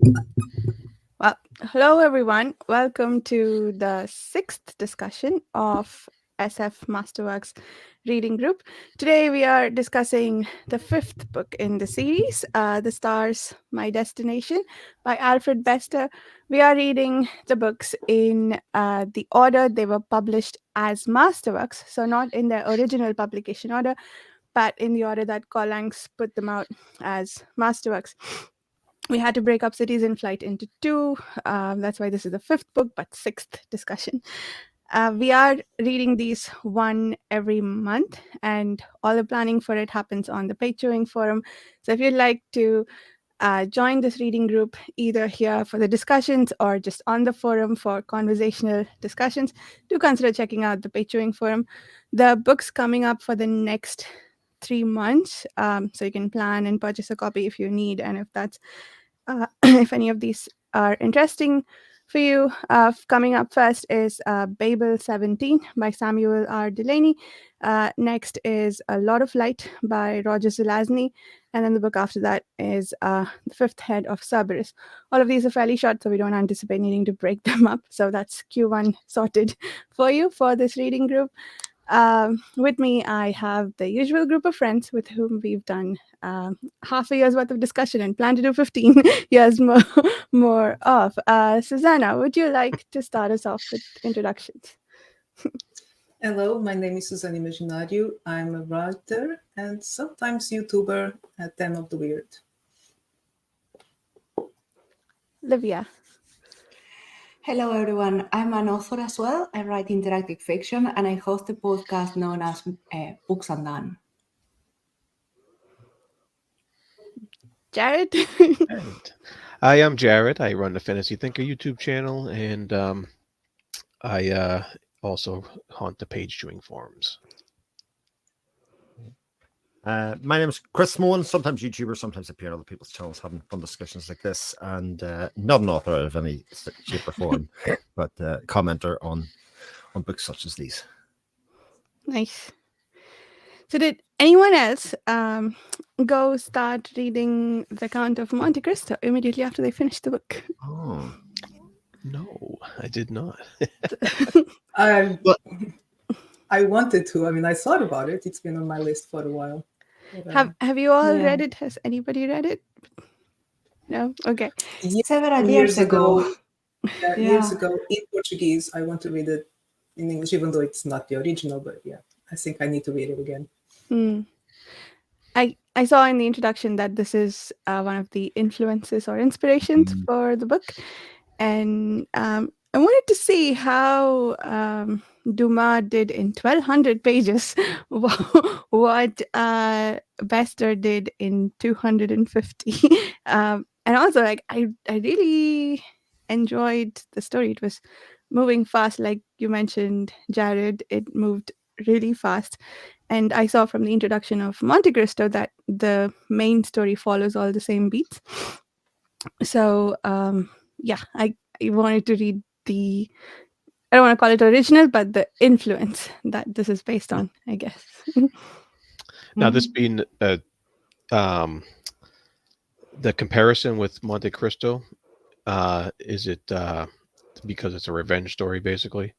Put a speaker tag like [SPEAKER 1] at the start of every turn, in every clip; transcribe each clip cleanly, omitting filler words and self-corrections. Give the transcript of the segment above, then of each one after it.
[SPEAKER 1] Well, hello everyone. Welcome to the sixth discussion of SF Masterworks reading group. Today we are discussing the fifth book in the series, The Stars, My Destination by Alfred Bester. We are reading the books in the order they were published as Masterworks, so not in their original publication order, but in the order that Collings put them out as Masterworks. We had to break up Cities in Flight into two. That's why this is the fifth book, but sixth discussion. We are reading these one every month, and all the planning for it happens on the Page Chewing Forum. So if you'd like to join this reading group, either here for the discussions or just on the forum for conversational discussions, do consider checking out the Page Chewing Forum. The book's coming up for the next 3 months, so you can plan and purchase a copy if you need, and if that's if any of these are interesting for you. Coming up first is Babel 17 by Samuel R. Delaney. Next is A Lot of Light by Roger Zelazny. And then the book after that is The Fifth Head of Cerberus. All of these are fairly short, so we don't anticipate needing to break them up. So that's Q1 sorted for you for this reading group. With me, I have the usual group of friends with whom we've done half a year's worth of discussion and plan to do 15 years more of. Susanna, would you like to start us off with introductions?
[SPEAKER 2] Hello, my name is Susanna Imaginário. I'm a writer and sometimes YouTuber at Ten of the Weird.
[SPEAKER 1] Livia.
[SPEAKER 3] Hello, everyone. I'm an author as well. I write interactive fiction and I host a podcast known as Books Undone.
[SPEAKER 1] Jared.
[SPEAKER 4] I am Jared. I run the Fantasy Thinker YouTube channel, and I also haunt the Page Chewing forums.
[SPEAKER 5] My name is Chris Moen, sometimes YouTuber, sometimes appear on other people's channels having fun discussions like this, and not an author of any shape or form, but commenter on books such as these.
[SPEAKER 1] Nice. So did anyone else go start reading The Count of Monte Cristo immediately after they finished the book?
[SPEAKER 5] Oh.
[SPEAKER 4] No, I did not.
[SPEAKER 2] I wanted to. I mean, I thought about it. It's been on my list for a while. But,
[SPEAKER 1] Have you all read it? Has anybody read it? No? Okay.
[SPEAKER 3] Several years ago.
[SPEAKER 2] Years ago in Portuguese. I want to read it in English, even though it's not the original. But yeah, I think I need to read it again.
[SPEAKER 1] I saw in the introduction that this is one of the influences or inspirations for the book. And I wanted to see how Dumas did in 1,200 pages what Bester did in 250. And also, like, I really enjoyed the story. It was moving fast, like you mentioned, Jared. It moved really fast. And I saw from the introduction of Monte Cristo that the main story follows all the same beats. So, I wanted to read I don't want to call it original, but the influence that this is based on, I guess.
[SPEAKER 4] Now, this being the comparison with Monte Cristo, is it because it's a revenge story, basically?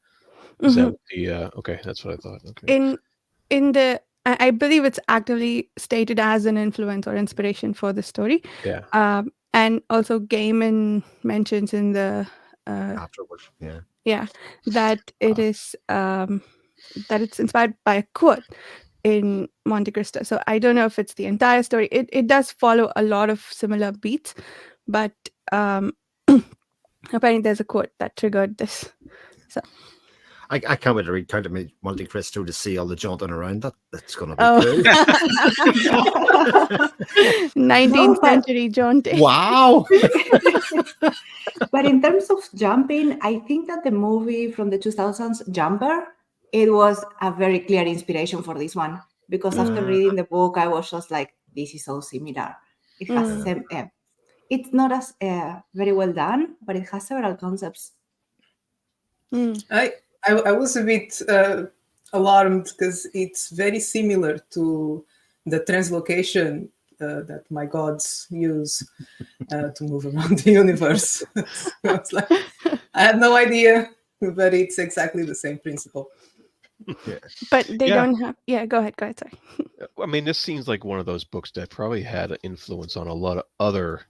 [SPEAKER 4] Is that the okay? That's what I thought. Okay.
[SPEAKER 1] In the I believe it's actively stated as an influence or inspiration for the story.
[SPEAKER 4] Yeah.
[SPEAKER 1] And also Gaiman mentions in the
[SPEAKER 5] Afterwards,
[SPEAKER 1] that it is that it's inspired by a quote in Monte Cristo. So I don't know if it's the entire story. It does follow a lot of similar beats, but apparently there's a quote that triggered this. So
[SPEAKER 5] I can't wait to read Count of Monte Cristo to see all the jaunting around that. That's going to be cool.
[SPEAKER 1] 19th century jaunting.
[SPEAKER 5] Wow.
[SPEAKER 3] But in terms of jumping, I think that the movie from the 2000s, Jumper, it was a very clear inspiration for this one. Because after reading the book, I was just like, this is so similar. It has it's not as very well done, but it has several concepts.
[SPEAKER 2] I was a bit alarmed because it's very similar to the translocation that my gods use. to move around the universe. So it's like, I have no idea, but it's exactly the same principle.
[SPEAKER 1] But they
[SPEAKER 4] Yeah.
[SPEAKER 1] don't have. Yeah, go ahead. Sorry.
[SPEAKER 4] I mean, this seems like one of those books that probably had an influence on a lot of other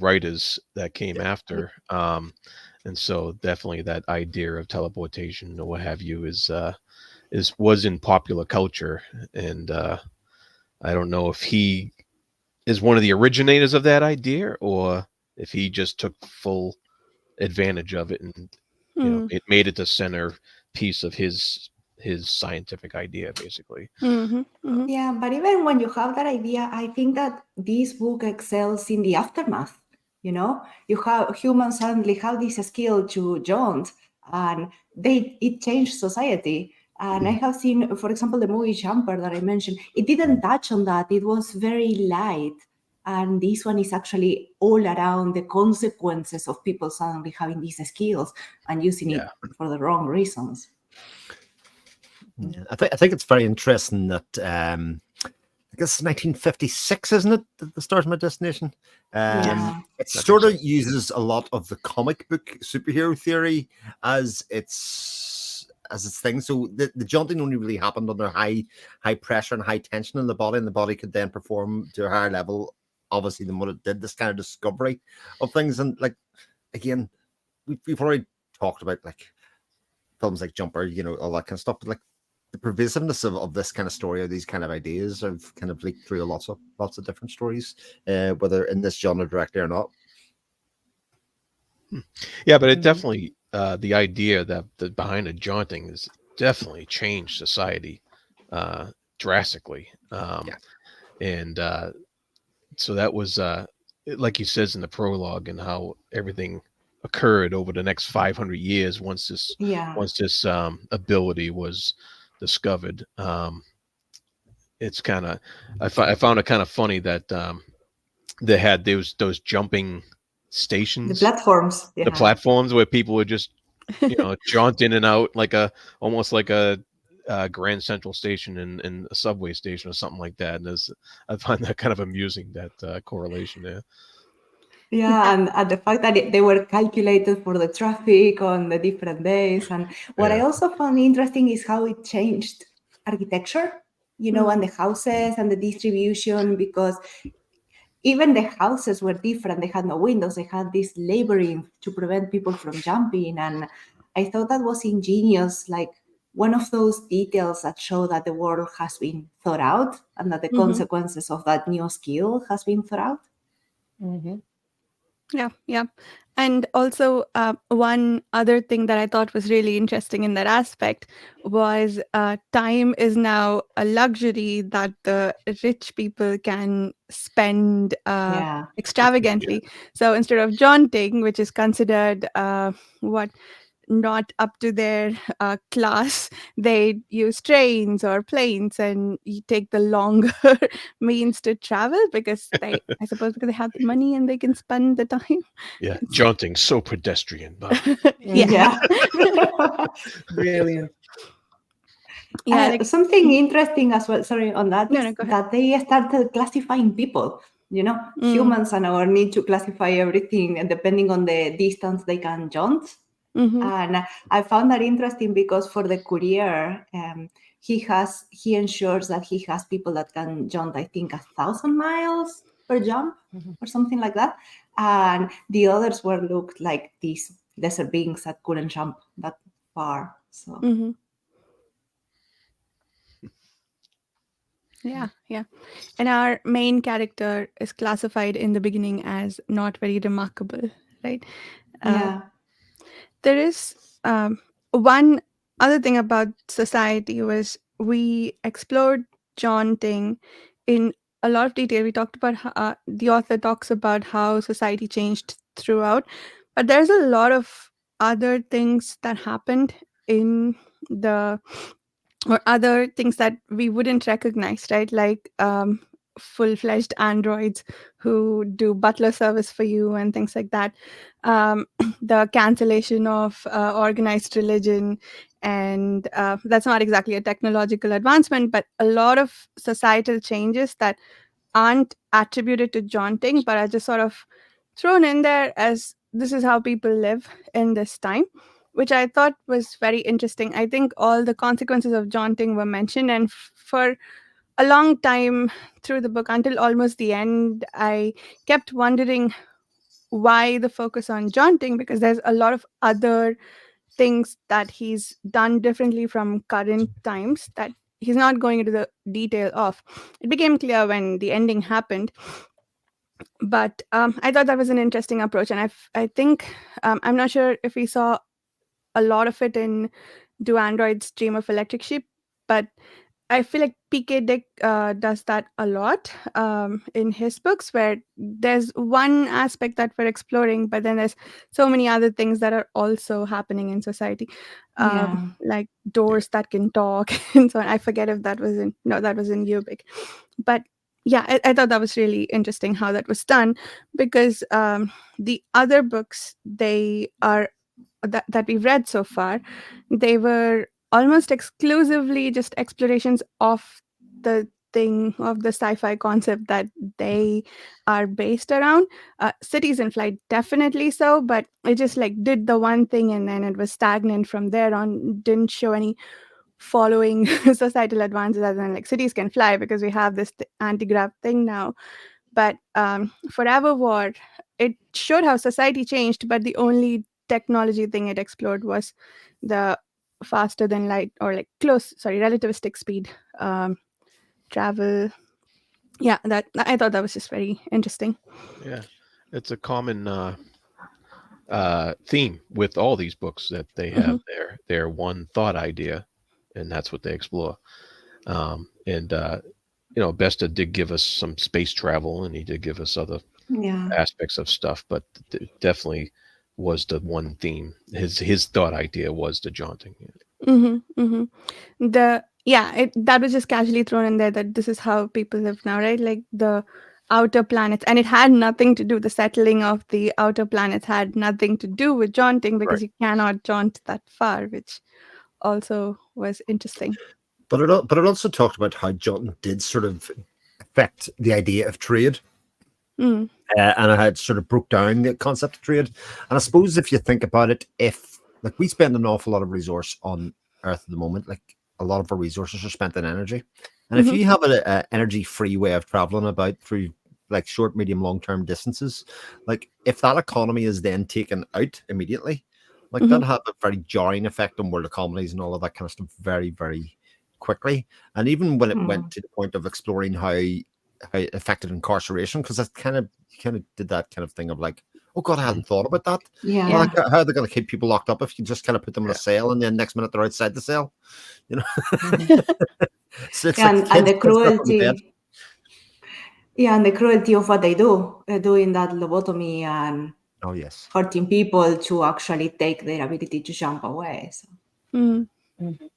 [SPEAKER 4] writers that came after. And so definitely that idea of teleportation or what have you was in popular culture. And I don't know if he is one of the originators of that idea or if he just took full advantage of it and it made it the center piece of his scientific idea, basically.
[SPEAKER 3] Yeah, but even when you have that idea, I think that this book excels in the aftermath. You know, you have humans suddenly have this skill to jaunt, and it changed society. And I have seen, for example, the movie Jumper that I mentioned. It didn't touch on that. It was very light, and this one is actually all around the consequences of people suddenly having these skills and using it for the wrong reasons.
[SPEAKER 5] Yeah, I think it's very interesting that I guess 1956, isn't it? The start of my destination. It sort of uses a lot of the comic book superhero theory as its thing. So the jaunting only really happened under high pressure and high tension in the body, and the body could then perform to a higher level, obviously, than what it did. This kind of discovery of things, and like again, we've already talked about like films like Jumper, all that kind of stuff, but like the pervasiveness of this kind of story or these kind of ideas have kind of leaked through lots of different stories, whether in this genre directly or not.
[SPEAKER 4] Yeah, but it definitely the idea that behind the jaunting has definitely changed society drastically. And so that was like he says in the prologue, and how everything occurred over the next 500 years once this ability was discovered. It's kind of I found it kind of funny that they had those jumping stations,
[SPEAKER 3] the platforms
[SPEAKER 4] where people would just jaunt in and out like almost like a Grand Central Station in a subway station or something like that. And I find that kind of amusing, that correlation there.
[SPEAKER 3] Yeah, and the fact that they were calculated for the traffic on the different days. And what I also found interesting is how it changed architecture, and the houses and the distribution, because even the houses were different. They had no windows. They had this labyrinth to prevent people from jumping. And I thought that was ingenious, like one of those details that show that the world has been thought out and that the consequences of that new skill has been thought out.
[SPEAKER 1] Yeah. And also, one other thing that I thought was really interesting in that aspect was time is now a luxury that the rich people can spend extravagantly. So instead of jaunting, which is considered not up to their class, they use trains or planes, and you take the longer means to travel because I suppose because they have the money and they can spend the time.
[SPEAKER 4] Yeah, jaunting, so pedestrian.
[SPEAKER 1] Yeah.
[SPEAKER 2] Brilliant.
[SPEAKER 1] Yeah,
[SPEAKER 3] something interesting as well. Sorry, on that
[SPEAKER 1] No,
[SPEAKER 3] is
[SPEAKER 1] go ahead.
[SPEAKER 3] that they started classifying people. Humans and our need to classify everything, and depending on the distance they can jaunt. And I found that interesting because for the courier, he ensures that he has people that can jaunt, I think, 1,000 miles per jump or something like that. And the others were looked like these lesser beings that couldn't jump that far. So.
[SPEAKER 1] Yeah. And our main character is classified in the beginning as not very remarkable, right? There is one other thing about society was we explored jaunting in a lot of detail. We talked about how, the author talks about how society changed throughout, but there's a lot of other things that happened in the or other things that we wouldn't recognize, right? Like full-fledged androids who do butler service for you and things like that. The cancellation of organized religion, and that's not exactly a technological advancement, but a lot of societal changes that aren't attributed to jaunting, but are just sort of thrown in there as this is how people live in this time, which I thought was very interesting. I think all the consequences of jaunting were mentioned, and for a long time through the book, until almost the end, I kept wondering why the focus on jaunting, because there's a lot of other things that he's done differently from current times that he's not going into the detail of. It became clear when the ending happened, but I thought that was an interesting approach, and I think I'm not sure if we saw a lot of it in Do Androids Dream of Electric Sheep, but I feel like PK Dick does that a lot in his books, where there's one aspect that we're exploring, but then there's so many other things that are also happening in society,
[SPEAKER 3] Yeah.
[SPEAKER 1] like doors that can talk and so on. I forget if that was in no, that was in Ubik, but yeah, I thought that was really interesting how that was done, because the other books they are that we've read so far, they were almost exclusively just explorations of the thing of the sci-fi concept that they are based around. Cities in Flight definitely so, but it just like did the one thing and then it was stagnant from there on, didn't show any following societal advances other than like cities can fly because we have this anti-grav thing now. But Forever War, it showed how society changed, but the only technology thing it explored was the faster than light, or like relativistic speed travel. Yeah, that I thought that was just very interesting.
[SPEAKER 4] Yeah, it's a common theme with all these books that they
[SPEAKER 1] Hmm.
[SPEAKER 4] have their one thought idea, and that's what they explore. And Besta did give us some space travel, and he did give us other
[SPEAKER 3] Yeah.
[SPEAKER 4] aspects of stuff, but it definitely was the one theme. His thought idea was the jaunting.
[SPEAKER 1] Hmm. Hmm. That was just casually thrown in there that this is how people live now, right? Like the outer planets, and it had nothing to do. The settling of the outer planets had nothing to do with jaunting
[SPEAKER 4] Right.
[SPEAKER 1] because you cannot jaunt that far, which also was interesting.
[SPEAKER 5] But it also talked about how Johnson did sort of affect the idea of trade,
[SPEAKER 1] Mm.
[SPEAKER 5] and how it sort of broke down the concept of trade. And I suppose if you think about it, if like we spend an awful lot of resource on Earth at the moment, like a lot of our resources are spent in energy, and if
[SPEAKER 1] Hmm.
[SPEAKER 5] you have an energy free way of traveling about through like short, medium, long term distances, like if that economy is then taken out immediately, like
[SPEAKER 1] Hmm.
[SPEAKER 5] that have a very jarring effect on world economies and all of that kind of stuff very, very quickly. And even when it went
[SPEAKER 3] Mm.
[SPEAKER 5] to the point of exploring how it affected incarceration, because that's kind of did that kind of thing of like, oh god, I hadn't thought about that.
[SPEAKER 3] Yeah.
[SPEAKER 5] Well, like, how are they going to keep people locked up if you just kind of put them in
[SPEAKER 4] Yeah.
[SPEAKER 5] a cell and then next minute they're outside the cell? You know,
[SPEAKER 2] Mhm.
[SPEAKER 5] it's
[SPEAKER 3] Yeah,
[SPEAKER 5] like
[SPEAKER 3] and the
[SPEAKER 5] kids left on the bed.
[SPEAKER 3] cruelty. Yeah, and the cruelty of what they do, doing that lobotomy and
[SPEAKER 5] Oh yes,
[SPEAKER 3] hurting people to actually take their ability to jump away. So.
[SPEAKER 1] Mm.
[SPEAKER 2] Mhm.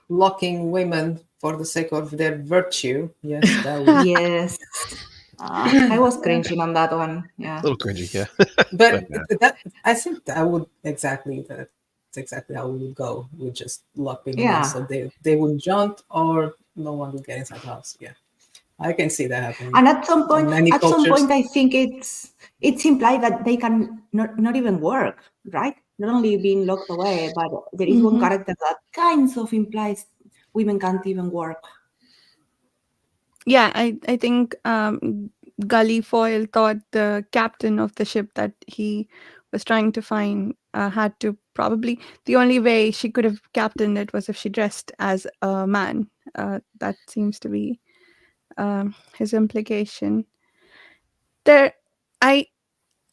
[SPEAKER 2] Locking women for the sake of their virtue. Yes, that would.
[SPEAKER 3] Yes. I was
[SPEAKER 2] Yeah.
[SPEAKER 3] cringing on that one. Yeah.
[SPEAKER 4] A little cringy, yeah.
[SPEAKER 2] But
[SPEAKER 4] But
[SPEAKER 2] that I think that would that's exactly how we would go. We just lock women in so
[SPEAKER 3] Yeah.
[SPEAKER 2] they would jump or no one would get inside the house. Yeah, I can see that happening
[SPEAKER 3] And
[SPEAKER 2] in many
[SPEAKER 3] at some
[SPEAKER 2] cultures.
[SPEAKER 3] point, I think it's implied that they can not even work, right? Not only being locked away, but there is one
[SPEAKER 1] Hmm.
[SPEAKER 3] character that kinds of implies women can't even work.
[SPEAKER 1] Yeah, I think Gully Foyle thought the captain of the ship that he was trying to find had to probably, the only way she could have captained it was if she dressed as a man. That seems to be his implication. There, I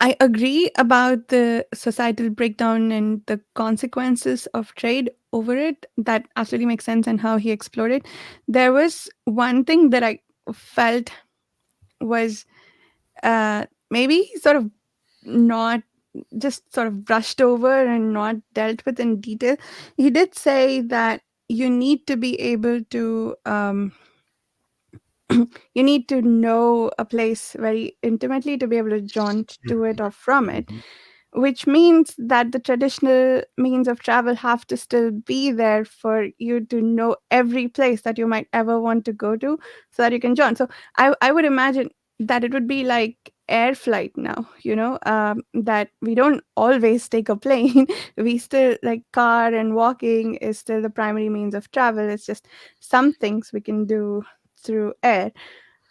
[SPEAKER 1] I agree about the societal breakdown and the consequences of trade over it. That absolutely makes sense, and how he explored it. There was one thing that I felt was maybe sort of not, just sort of brushed over and not dealt with in detail. He did say that you need to be able to you need to know a place very intimately to be able to jaunt to it or from it. which means that the traditional means of travel have to still be there for you to know every place that you might ever want to go to so that you can join. So I would imagine that it would be like air flight now, that we don't always take a plane. We still, like, car and walking is still the primary means of travel. It's just some things we can do through air.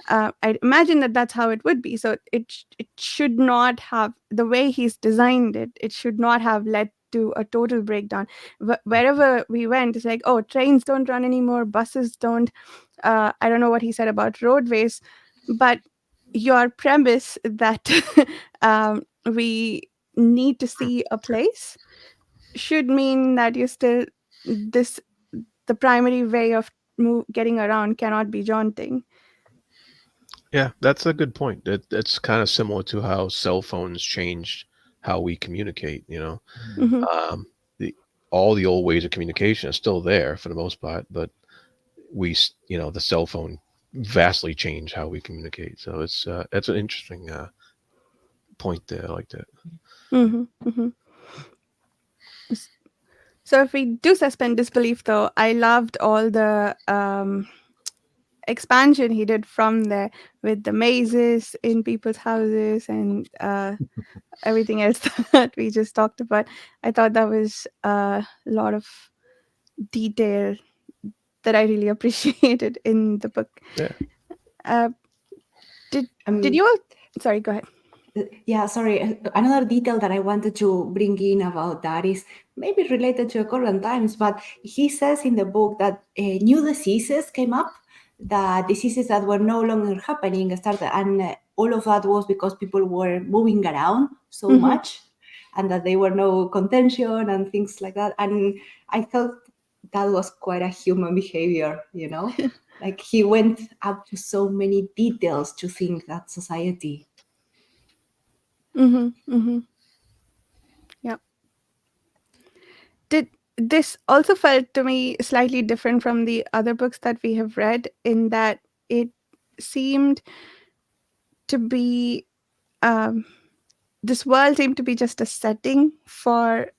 [SPEAKER 1] I imagine that that's how it would be. So it should not have, the way he's designed it, it should not have led to a total breakdown. Wherever we went, it's like, oh, trains don't run anymore, buses don't. I don't know what he said about roadways, but your premise that we need to see a place should mean that you still, this the primary way of getting around cannot be jaunting.
[SPEAKER 4] Yeah, that's a good point. It's kind of similar to how cell phones changed how we communicate.
[SPEAKER 1] Mhm.
[SPEAKER 4] The all the old ways of communication are still there for the most part, but the cell phone vastly changed how we communicate. So it's an interesting point there. I like that.
[SPEAKER 1] Mhm. Mhm. So if we do suspend disbelief, though, I loved all the expansion he did from there with the mazes in people's houses and everything else that we just talked about. I thought that was a lot of detail that I really appreciated in the book.
[SPEAKER 4] Yeah.
[SPEAKER 1] Uh, did
[SPEAKER 3] Um,
[SPEAKER 1] you all? Sorry, go ahead.
[SPEAKER 3] Yeah, sorry. Another detail that I wanted to bring in about that is maybe related to current times, but he says in the book that new diseases came up, the diseases that were no longer happening started, and all of that was because people were moving around so
[SPEAKER 1] Mhm.
[SPEAKER 3] much, and that there were no contention and things like that. And I thought that was quite a human behavior, like he went up to so many details to think that society.
[SPEAKER 1] Mhm. Mhm. Yeah. Did this also felt to me slightly different from the other books that we have read, in that it seemed to be this world seemed to be just a setting for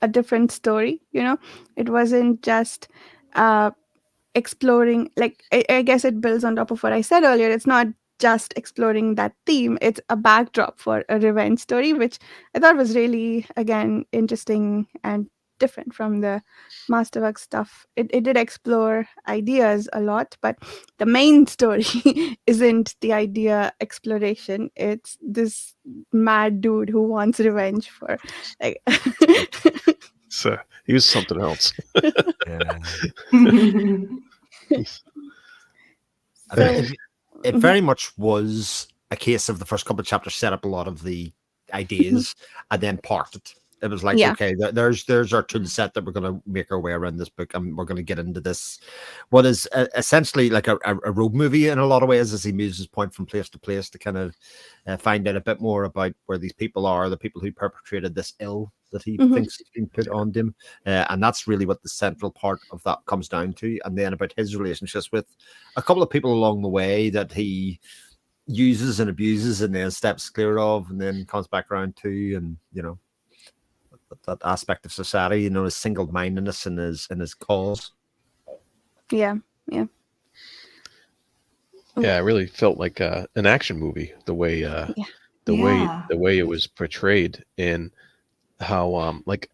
[SPEAKER 1] a different story. It wasn't just uh exploring, like, I guess it builds on top of what I said earlier. It's not just exploring that theme, it's a backdrop for a revenge story, which I thought was really, again, interesting and different from the Masterwork stuff. It did explore ideas a lot, but the main story isn't the idea exploration. It's this mad dude who wants revenge for, like.
[SPEAKER 4] So he was something else.
[SPEAKER 5] Yeah. I mean,
[SPEAKER 1] So.
[SPEAKER 5] it
[SPEAKER 1] Mhm.
[SPEAKER 5] very much was a case of the first couple of chapters set up a lot of the ideas and then parked it. It was like,
[SPEAKER 1] Yeah.
[SPEAKER 5] okay, there's our tool set that we're going to make our way around this book, and we're going to get into this, what is essentially like a road movie in a lot of ways, as he moves his point from place to place to kind of find out a bit more about where these people are, the people who perpetrated this ill that he
[SPEAKER 1] Mhm.
[SPEAKER 5] thinks has been put on him, and that's really what the central part of that comes down to. And then about his relationships with a couple of people along the way that he uses and abuses and then steps clear of and then comes back around to, and that aspect of society, his single-mindedness in his cause.
[SPEAKER 1] Yeah. Yeah.
[SPEAKER 4] Yeah, it really felt like an action movie, the way
[SPEAKER 1] Yeah.
[SPEAKER 3] Yeah.
[SPEAKER 4] it was portrayed, and how like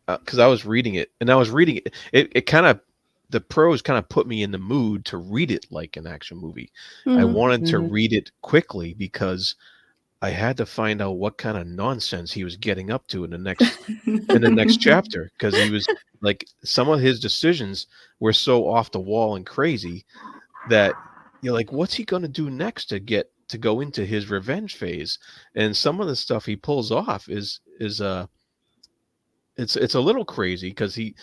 [SPEAKER 4] because I was reading it, and I was reading it, it kind of, the prose kind of put me in the mood to read it like an action movie. I
[SPEAKER 1] Mhm.
[SPEAKER 4] wanted to
[SPEAKER 3] Mhm.
[SPEAKER 4] read it quickly because I had to find out what kind of nonsense he was getting up to in the next chapter, because he was like, some of his decisions were so off the wall and crazy that you're like, what's he going to do next to go into his revenge phase? And some of the stuff he pulls off is it's a little crazy, because he,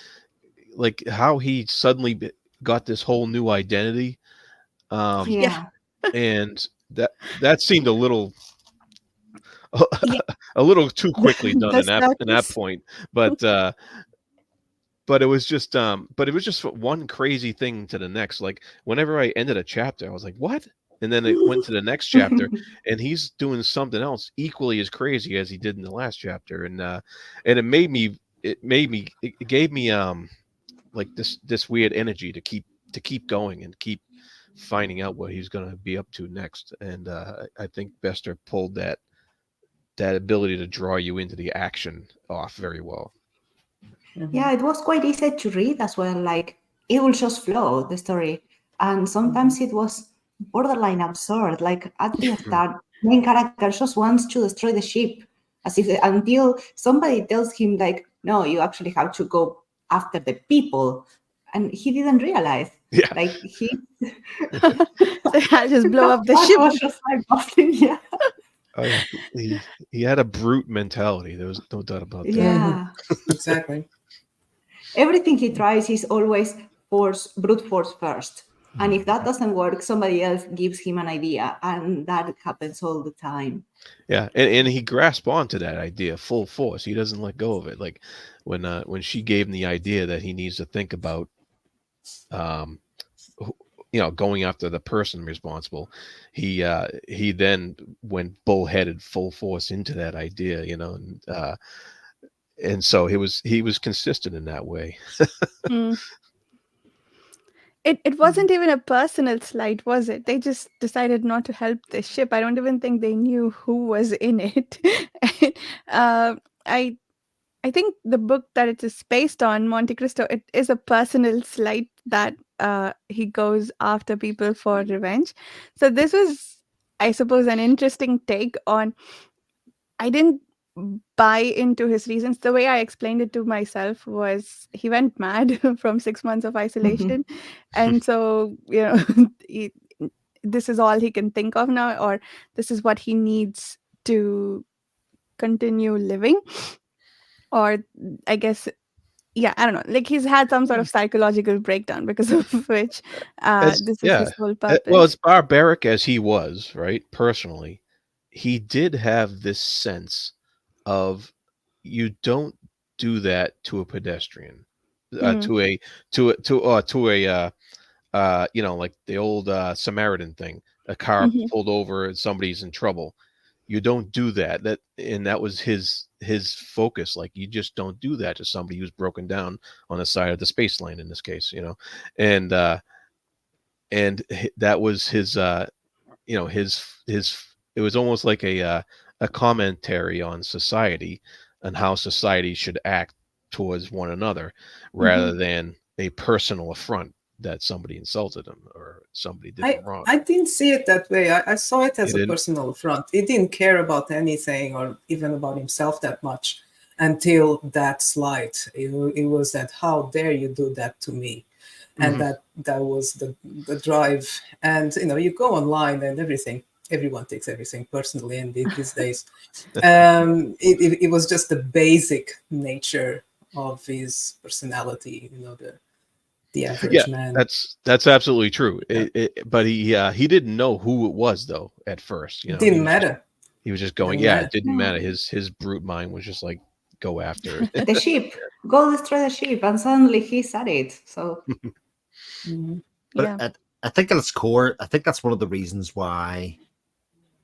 [SPEAKER 4] like, how he suddenly got this whole new identity, um
[SPEAKER 1] Yeah.
[SPEAKER 3] Yeah.
[SPEAKER 4] and that seemed a little
[SPEAKER 1] Yeah.
[SPEAKER 4] a little too quickly done
[SPEAKER 1] The
[SPEAKER 4] in that
[SPEAKER 1] circus.
[SPEAKER 4] point. But it was just one crazy thing to the next. Like, whenever I ended a chapter, I was like, what? And then it went to the next chapter, and he's doing something else equally as crazy as he did in the last chapter. And it gave me like this weird energy to keep going and keep finding out what he's going to be up to next. And I think Bester pulled that ability to draw you into the action off very well.
[SPEAKER 3] Yeah, it was quite easy to read as well. Like it will just flow the story, and sometimes it was borderline absurd. Like at the start, main character just wants to destroy the ship, as if until somebody tells him like, no, you actually have to go after the people, and he didn't realize.
[SPEAKER 4] Yeah.
[SPEAKER 3] Like he
[SPEAKER 1] So I'll just blow up the
[SPEAKER 3] that
[SPEAKER 1] ship.
[SPEAKER 3] was just like nothing. Yeah.
[SPEAKER 4] Oh yeah, he had a brute mentality. There was no doubt about that.
[SPEAKER 3] Yeah.
[SPEAKER 2] Exactly.
[SPEAKER 3] Everything he tries is always brute force first. And if that doesn't work, somebody else gives him an idea. And that happens all the time.
[SPEAKER 4] Yeah, and he grasped onto that idea full force. He doesn't let go of it. Like when she gave him the idea that he needs to think about, going after the person responsible, he then went bullheaded full force into that idea. And so he was consistent in that way.
[SPEAKER 1] Mm. It wasn't even a personal slight, was it? They just decided not to help the ship. I don't even think they knew who was in it. uh, I I think the book that it is based on, Monte Cristo, it is a personal slight that he goes after people for revenge. So this was, I suppose, an interesting take on. I didn't buy into his reasons. The way I explained it to myself was he went mad from 6 months of isolation, and so he, this is all he can think of now, or this is what he needs to continue living, or I guess, yeah, I don't know, like he's had some sort of psychological breakdown because of which this is his sole
[SPEAKER 4] Well,
[SPEAKER 1] purpose.
[SPEAKER 4] as barbaric as he was, right, personally, he did have this sense of, you don't do that to a pedestrian, to a like the old Samaritan thing, a car
[SPEAKER 1] Mhm.
[SPEAKER 4] pulled over and somebody's in trouble. You don't do that. That was his focus. Like, you just don't do that to somebody who's broken down on the side of the space lane in this case, and that was his his it was almost like a commentary on society and how society should act towards one another, rather than a personal affront that somebody insulted him or somebody did him wrong.
[SPEAKER 2] I didn't see it that way. I saw it as
[SPEAKER 4] You
[SPEAKER 2] a
[SPEAKER 4] didn't?
[SPEAKER 2] personal affront. He didn't care about anything or even about himself that much until that slight. It was that, how dare you do that to me? And that was the drive. And you go online and everyone takes everything personally in these days. It was just the basic nature of his personality, the average man.
[SPEAKER 4] That's absolutely true. But he didn't know who it was, though, at first.
[SPEAKER 2] It didn't matter.
[SPEAKER 4] He was just going,
[SPEAKER 2] Didn't
[SPEAKER 4] yeah,
[SPEAKER 2] matter.
[SPEAKER 4] it didn't matter. His brute mind was just like, go after it.
[SPEAKER 3] The ship, go destroy the ship. And suddenly he's at it. So,
[SPEAKER 5] But
[SPEAKER 1] Yeah.
[SPEAKER 5] I think at its core, I think that's one of the reasons why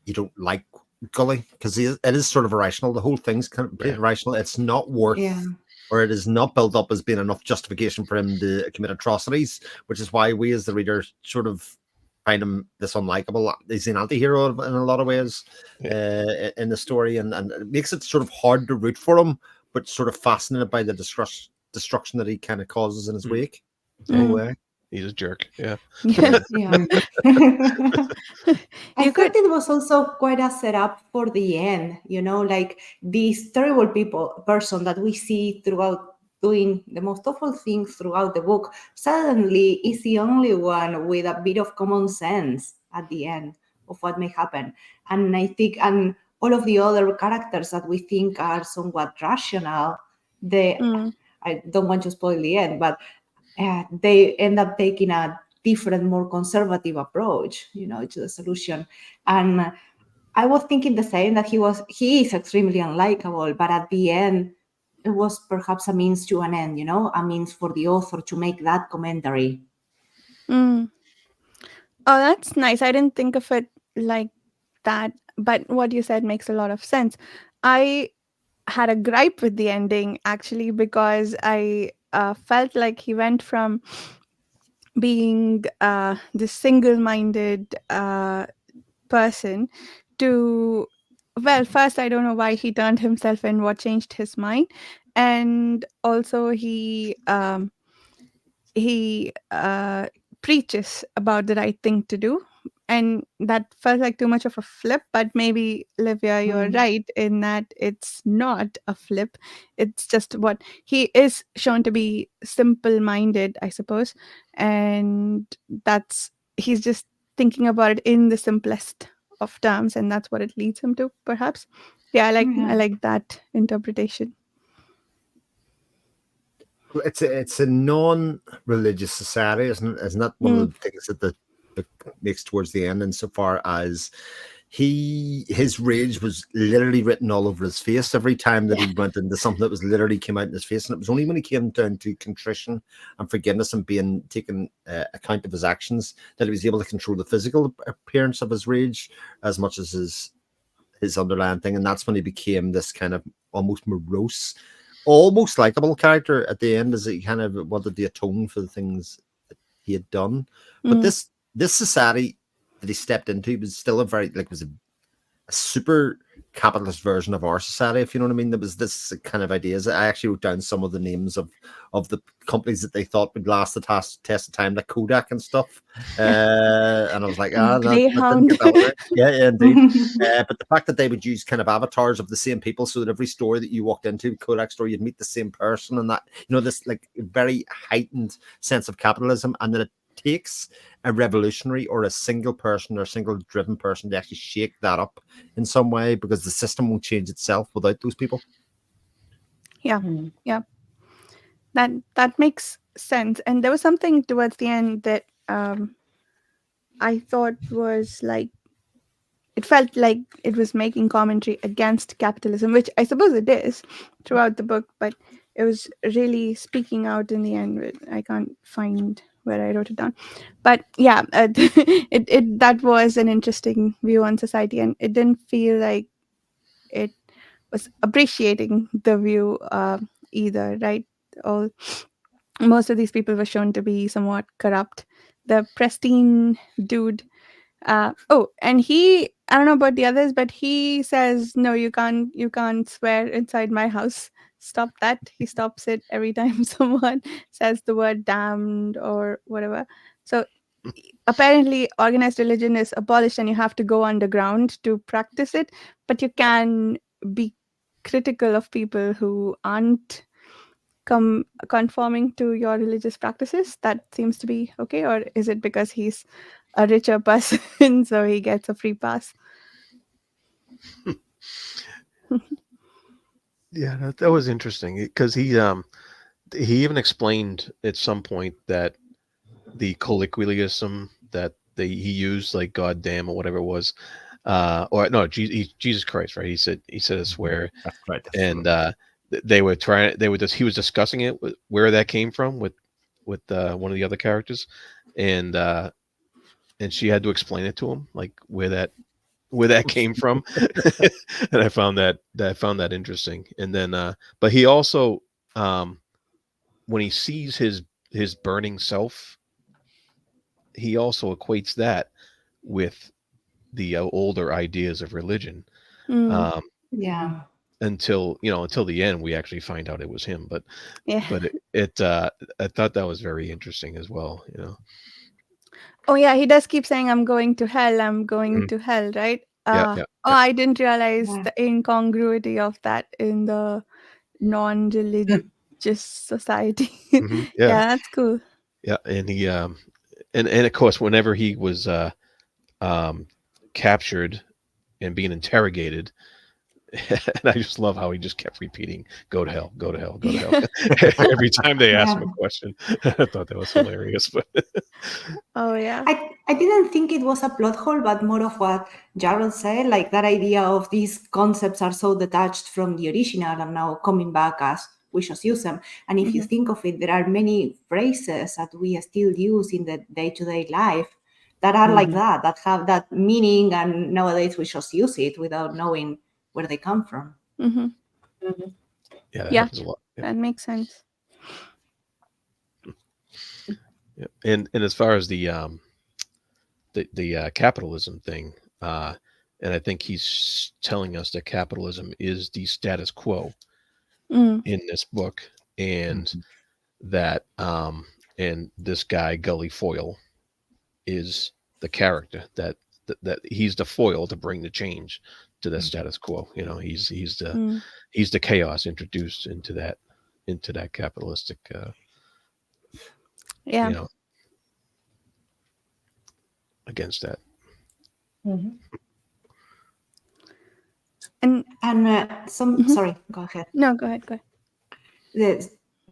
[SPEAKER 5] you don't like Gully, because it is sort of irrational. The whole thing's kind of irrational. It's not worth, or it is not built up as being enough justification for him to commit atrocities, which is why we as the reader sort of find him this unlikable. He's an anti-hero in a lot of ways in the story, and it makes it sort of hard to root for him, but sort of fascinated by the destruction that he kind of causes in his wake. The whole way.
[SPEAKER 4] He's a jerk. Yeah.
[SPEAKER 3] I thought it was also quite a setup for the end, like this terrible person that we see throughout doing the most awful things throughout the book suddenly is the only one with a bit of common sense at the end of what may happen. And I think, and all of the other characters that we think are somewhat rational, I don't want to spoil the end, but they end up taking a different, more conservative approach, to the solution. And I was thinking the same, that he is extremely unlikable, but at the end, it was perhaps a means to an end, a means for the author to make that commentary.
[SPEAKER 1] Oh, that's nice. I didn't think of it like that, but what you said makes a lot of sense. I had a gripe with the ending actually because I felt like he went from being this single-minded person to, well, first I don't know why he turned himself in, what changed his mind, and also he preaches about the right thing to do, and that felt like too much of a flip. But maybe, Livia, you're
[SPEAKER 3] Mm.
[SPEAKER 1] right in that it's not a flip. It's just what he is shown to be, simple minded, I suppose, and that's, he's just thinking about it in the simplest of terms, and that's what it leads him to, perhaps. Yeah, I
[SPEAKER 3] Yeah.
[SPEAKER 1] like that interpretation.
[SPEAKER 5] It's a non-religious society, isn't it? Isn't that one of
[SPEAKER 1] Mm.
[SPEAKER 5] the things that the book makes towards the end? Insofar as his rage was literally written all over his face every time that he went into something that was literally came out in his face, and it was only when he came down to contrition and forgiveness and being taken account of his actions that he was able to control the physical appearance of his rage as much as his underlying thing, and that's when he became this kind of almost morose, almost likable character at the end, as he kind of wanted to atone for the things that he had done. But
[SPEAKER 1] Mm.
[SPEAKER 5] this society that he stepped into was still a very was a super capitalist version of our society, if you know what I mean. There was this kind of ideas. I actually wrote down some of the names of the companies that they thought would last the test of time, like Kodak and stuff. And I was like, that didn't
[SPEAKER 1] Greyhound.
[SPEAKER 5] get that one right. Yeah, indeed. But the fact that they would use kind of avatars of the same people, so that every store that you walked into, Kodak store, you'd meet the same person, and that this like very heightened sense of capitalism, and then it takes a revolutionary or a single person or a single driven person to actually shake that up in some way, because the system won't change itself without those people.
[SPEAKER 1] Yeah,
[SPEAKER 3] Mm.
[SPEAKER 1] yeah, that makes sense. And there was something towards the end that I thought was like, it felt like it was making commentary against capitalism, which I suppose it is throughout the book, but it was really speaking out in the end. I can't find where I wrote it down, but yeah, it that was an interesting view on society, and it didn't feel like it was appreciating the view either, right? All Most of these people were shown to be somewhat corrupt. The pristine dude, and I don't know about the others, but he says, no, you can't swear inside my house. Stop that. He stops it every time someone says the word damned or whatever. So apparently organized religion is abolished and you have to go underground to practice it, but you can be critical of people who aren't conforming to your religious practices. That seems to be okay. Or is it because he's a richer person so he gets a free pass?
[SPEAKER 4] Yeah, that was interesting because he even explained at some point that the colloquialism that he used, like "God damn" or whatever it was, or no, Jesus Christ, right? He said a swear,
[SPEAKER 5] That's right.
[SPEAKER 4] and he was discussing it with where that came from with one of the other characters, and she had to explain it to him, like where that came from. And I found that interesting. And then but he also, um when he sees his burning self, he also equates that with the older ideas of religion,
[SPEAKER 1] Mm,
[SPEAKER 4] um
[SPEAKER 3] Yeah.
[SPEAKER 4] until the end we actually find out it was him. But
[SPEAKER 1] yeah.
[SPEAKER 4] I thought that was very interesting as well.
[SPEAKER 1] Oh yeah, he does keep saying, I'm going to hell, I'm going
[SPEAKER 4] Mhm.
[SPEAKER 1] to hell, right?
[SPEAKER 4] Yeah, yeah,
[SPEAKER 1] Oh,
[SPEAKER 4] yeah.
[SPEAKER 1] I didn't realize
[SPEAKER 3] Yeah.
[SPEAKER 1] the incongruity of that in the non-religious society.
[SPEAKER 4] Yeah,
[SPEAKER 1] Yeah, that's cool.
[SPEAKER 4] yeah. And he and of course whenever he was um captured and being interrogated, and I just love how he just kept repeating, "Go to hell, go to hell, go to hell," every time they asked
[SPEAKER 3] Yeah.
[SPEAKER 4] him a question. I thought that was hilarious. But
[SPEAKER 1] Oh yeah.
[SPEAKER 3] I didn't think it was a plot hole, but more of what Jarrell said, like that idea of these concepts are so detached from the original and now coming back as we just use them. And if you
[SPEAKER 1] Mhm.
[SPEAKER 3] think of it, there are many phrases that we still use in the day-to-day life, that are like that have that meaning, and nowadays we just use it without knowing where they come from.
[SPEAKER 1] Mm-hmm.
[SPEAKER 4] Yeah, that
[SPEAKER 1] Yeah,
[SPEAKER 4] happens a lot. Yeah.
[SPEAKER 1] that makes sense.
[SPEAKER 4] Yeah. And as far as the capitalism thing, and I think he's telling us that capitalism is the status quo
[SPEAKER 1] Mm.
[SPEAKER 4] in this book, and that and this guy Gully Foyle is the character that he's the foil to bring the change to the status quo. You know, he's
[SPEAKER 1] Mm.
[SPEAKER 4] the chaos introduced into that capitalistic
[SPEAKER 1] Yeah.
[SPEAKER 4] you know, against that.
[SPEAKER 1] And
[SPEAKER 3] Sorry, go ahead.
[SPEAKER 1] no, go ahead.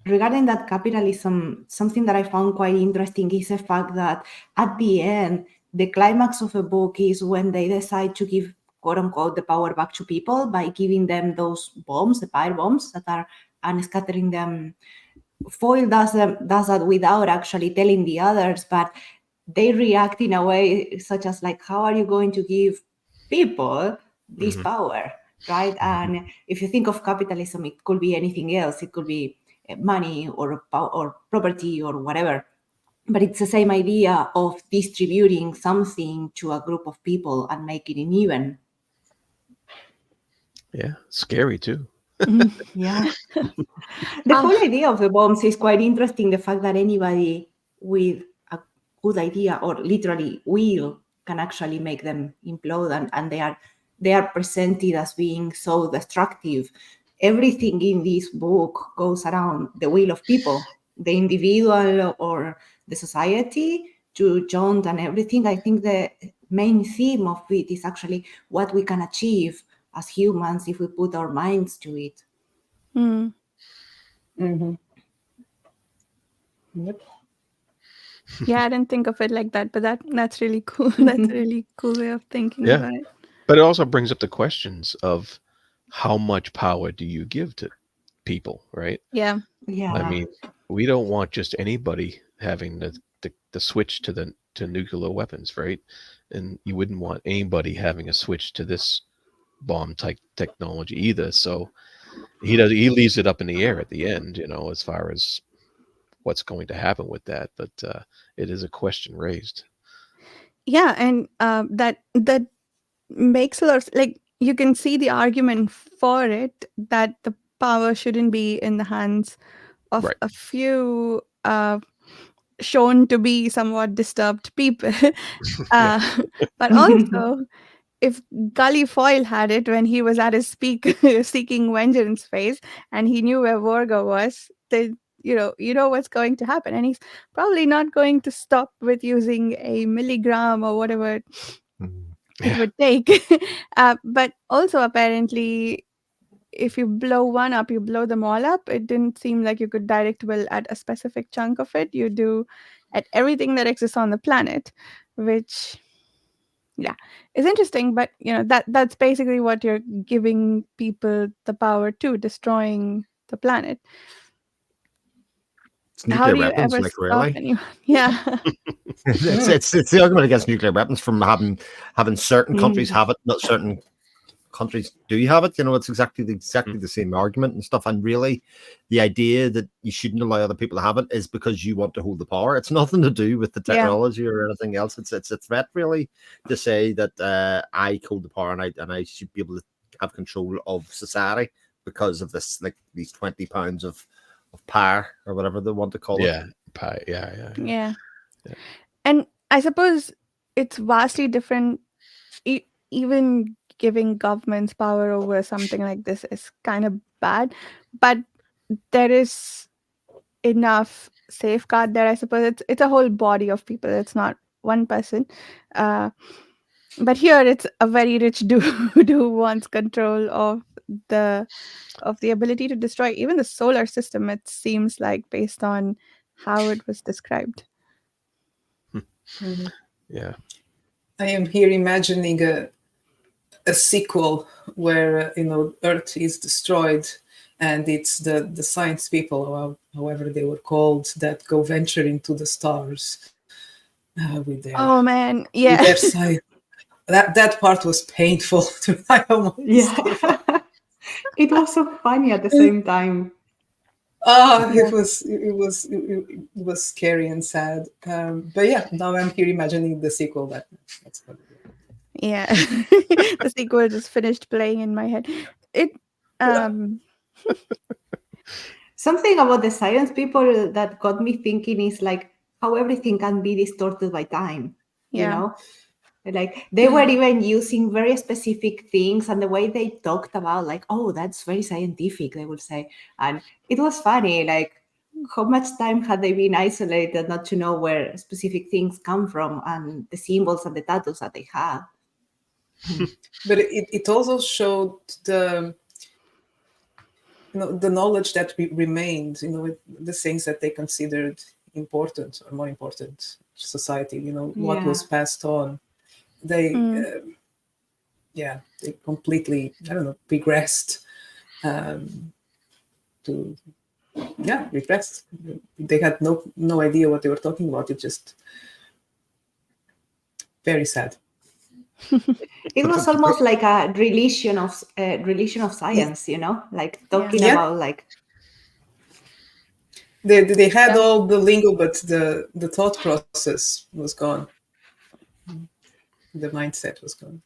[SPEAKER 3] Regarding that capitalism, something that I found quite interesting is the fact that at the end, the climax of a book is when they decide to give, quote unquote, the power back to people by giving them those bombs, the fire bombs that are, and scattering them. Foyle does that without actually telling the others, but they react in a way such as like, how are you going to give people this power, right? And if you think of capitalism, it could be anything else. It could be money or property or whatever. But it's the same idea of distributing something to a group of people and making it even.
[SPEAKER 4] Yeah, scary too.
[SPEAKER 3] Yeah. The whole idea of the bombs is quite interesting. The fact that anybody with a good idea or literally will can actually make them implode, and they are presented as being so destructive. Everything in this book goes around the will of people, the individual or the society, to John and everything. I think the main theme of it is actually what we can achieve as humans if we put our minds to it.
[SPEAKER 1] Mm.
[SPEAKER 2] Yep.
[SPEAKER 1] Yeah, I didn't think of it like that, but that's really cool. That's a really cool way of thinking
[SPEAKER 4] Yeah.
[SPEAKER 1] about it.
[SPEAKER 4] But it also brings up the questions of how much power do you give to people, right?
[SPEAKER 1] Yeah.
[SPEAKER 3] Yeah.
[SPEAKER 4] I mean, we don't want just anybody having the switch to nuclear weapons, right? And you wouldn't want anybody having a switch to this bomb type technology either. So he leaves it up in the air at the end, you know, as far as what's going to happen with that. But it is a question raised.
[SPEAKER 1] Yeah, and that makes a lot of, like, you can see the argument for it, that the power shouldn't be in the hands of
[SPEAKER 4] Right.
[SPEAKER 1] a few shown to be somewhat disturbed people. uh, but also, if Gully Foyle had it when he was at his peak seeking vengeance phase, and he knew where Vorga was, then you know what's going to happen, and he's probably not going to stop with using a milligram or whatever it would take. But also, apparently, if you blow one up, you blow them all up. It didn't seem like you could direct will at a specific chunk of it. You do at everything that exists on the planet, which, yeah, is interesting. But that's basically what you're giving people the power to, destroying the planet.
[SPEAKER 5] It's
[SPEAKER 1] How
[SPEAKER 5] nuclear
[SPEAKER 1] do you
[SPEAKER 5] weapons,
[SPEAKER 1] ever
[SPEAKER 5] like
[SPEAKER 1] stop
[SPEAKER 5] really.
[SPEAKER 1] anyone? Yeah.
[SPEAKER 5] It's the argument against nuclear weapons from having certain countries have it, not certain countries do have it. You know, it's exactly the same argument and stuff. And really, the idea that you shouldn't allow other people to have it is because you want to hold the power. It's nothing to do with the technology or anything else. It's a threat, really, to say that I hold the power and I should be able to have control of society because of this, like these 20 pounds of power or whatever they want to call it.
[SPEAKER 1] Yeah. And I suppose it's vastly different. Even giving governments power over something like this is kind of bad, but there is enough safeguard there. I suppose it's a whole body of people. It's not one person. But here it's a very rich dude who wants control of the ability to destroy even the solar system, it seems like, based on how it was described.
[SPEAKER 4] Yeah.
[SPEAKER 2] I am here imagining a sequel where Earth is destroyed, and it's the science people, or however they were called, that go venture into the stars, with their
[SPEAKER 1] Oh man,
[SPEAKER 2] with
[SPEAKER 1] yeah.
[SPEAKER 2] their side. That part was painful. I almost gave up.
[SPEAKER 3] Yeah. It was so funny at the same time.
[SPEAKER 2] Oh,
[SPEAKER 1] Yeah.
[SPEAKER 2] it was scary and sad. But yeah, now I'm here imagining the sequel. That's gonna be.
[SPEAKER 1] Yeah. The sequel just finished playing in my head. It um
[SPEAKER 3] Something about the science people that got me thinking is like how everything can be distorted by time, you
[SPEAKER 1] yeah.
[SPEAKER 3] know? Like they were even using very specific things, and the way they talked about, like, oh, that's very scientific, they would say. And it was funny, like, how much time had they been isolated not to know where specific things come from and the symbols and the tattoos that they have?
[SPEAKER 2] But it also showed the knowledge that remained. The things that they considered important or more important to society. What was
[SPEAKER 3] Yeah.
[SPEAKER 2] passed on. They
[SPEAKER 1] Mm.
[SPEAKER 2] they completely, I don't know, regressed to regressed. They had no idea what they were talking about. It just very sad.
[SPEAKER 3] It was almost like a religion of science, you know, like
[SPEAKER 1] Yeah.
[SPEAKER 3] talking
[SPEAKER 2] Yeah.
[SPEAKER 3] about like
[SPEAKER 2] They had
[SPEAKER 1] Yeah.
[SPEAKER 2] all the lingo, but the thought process was gone. The mindset was gone.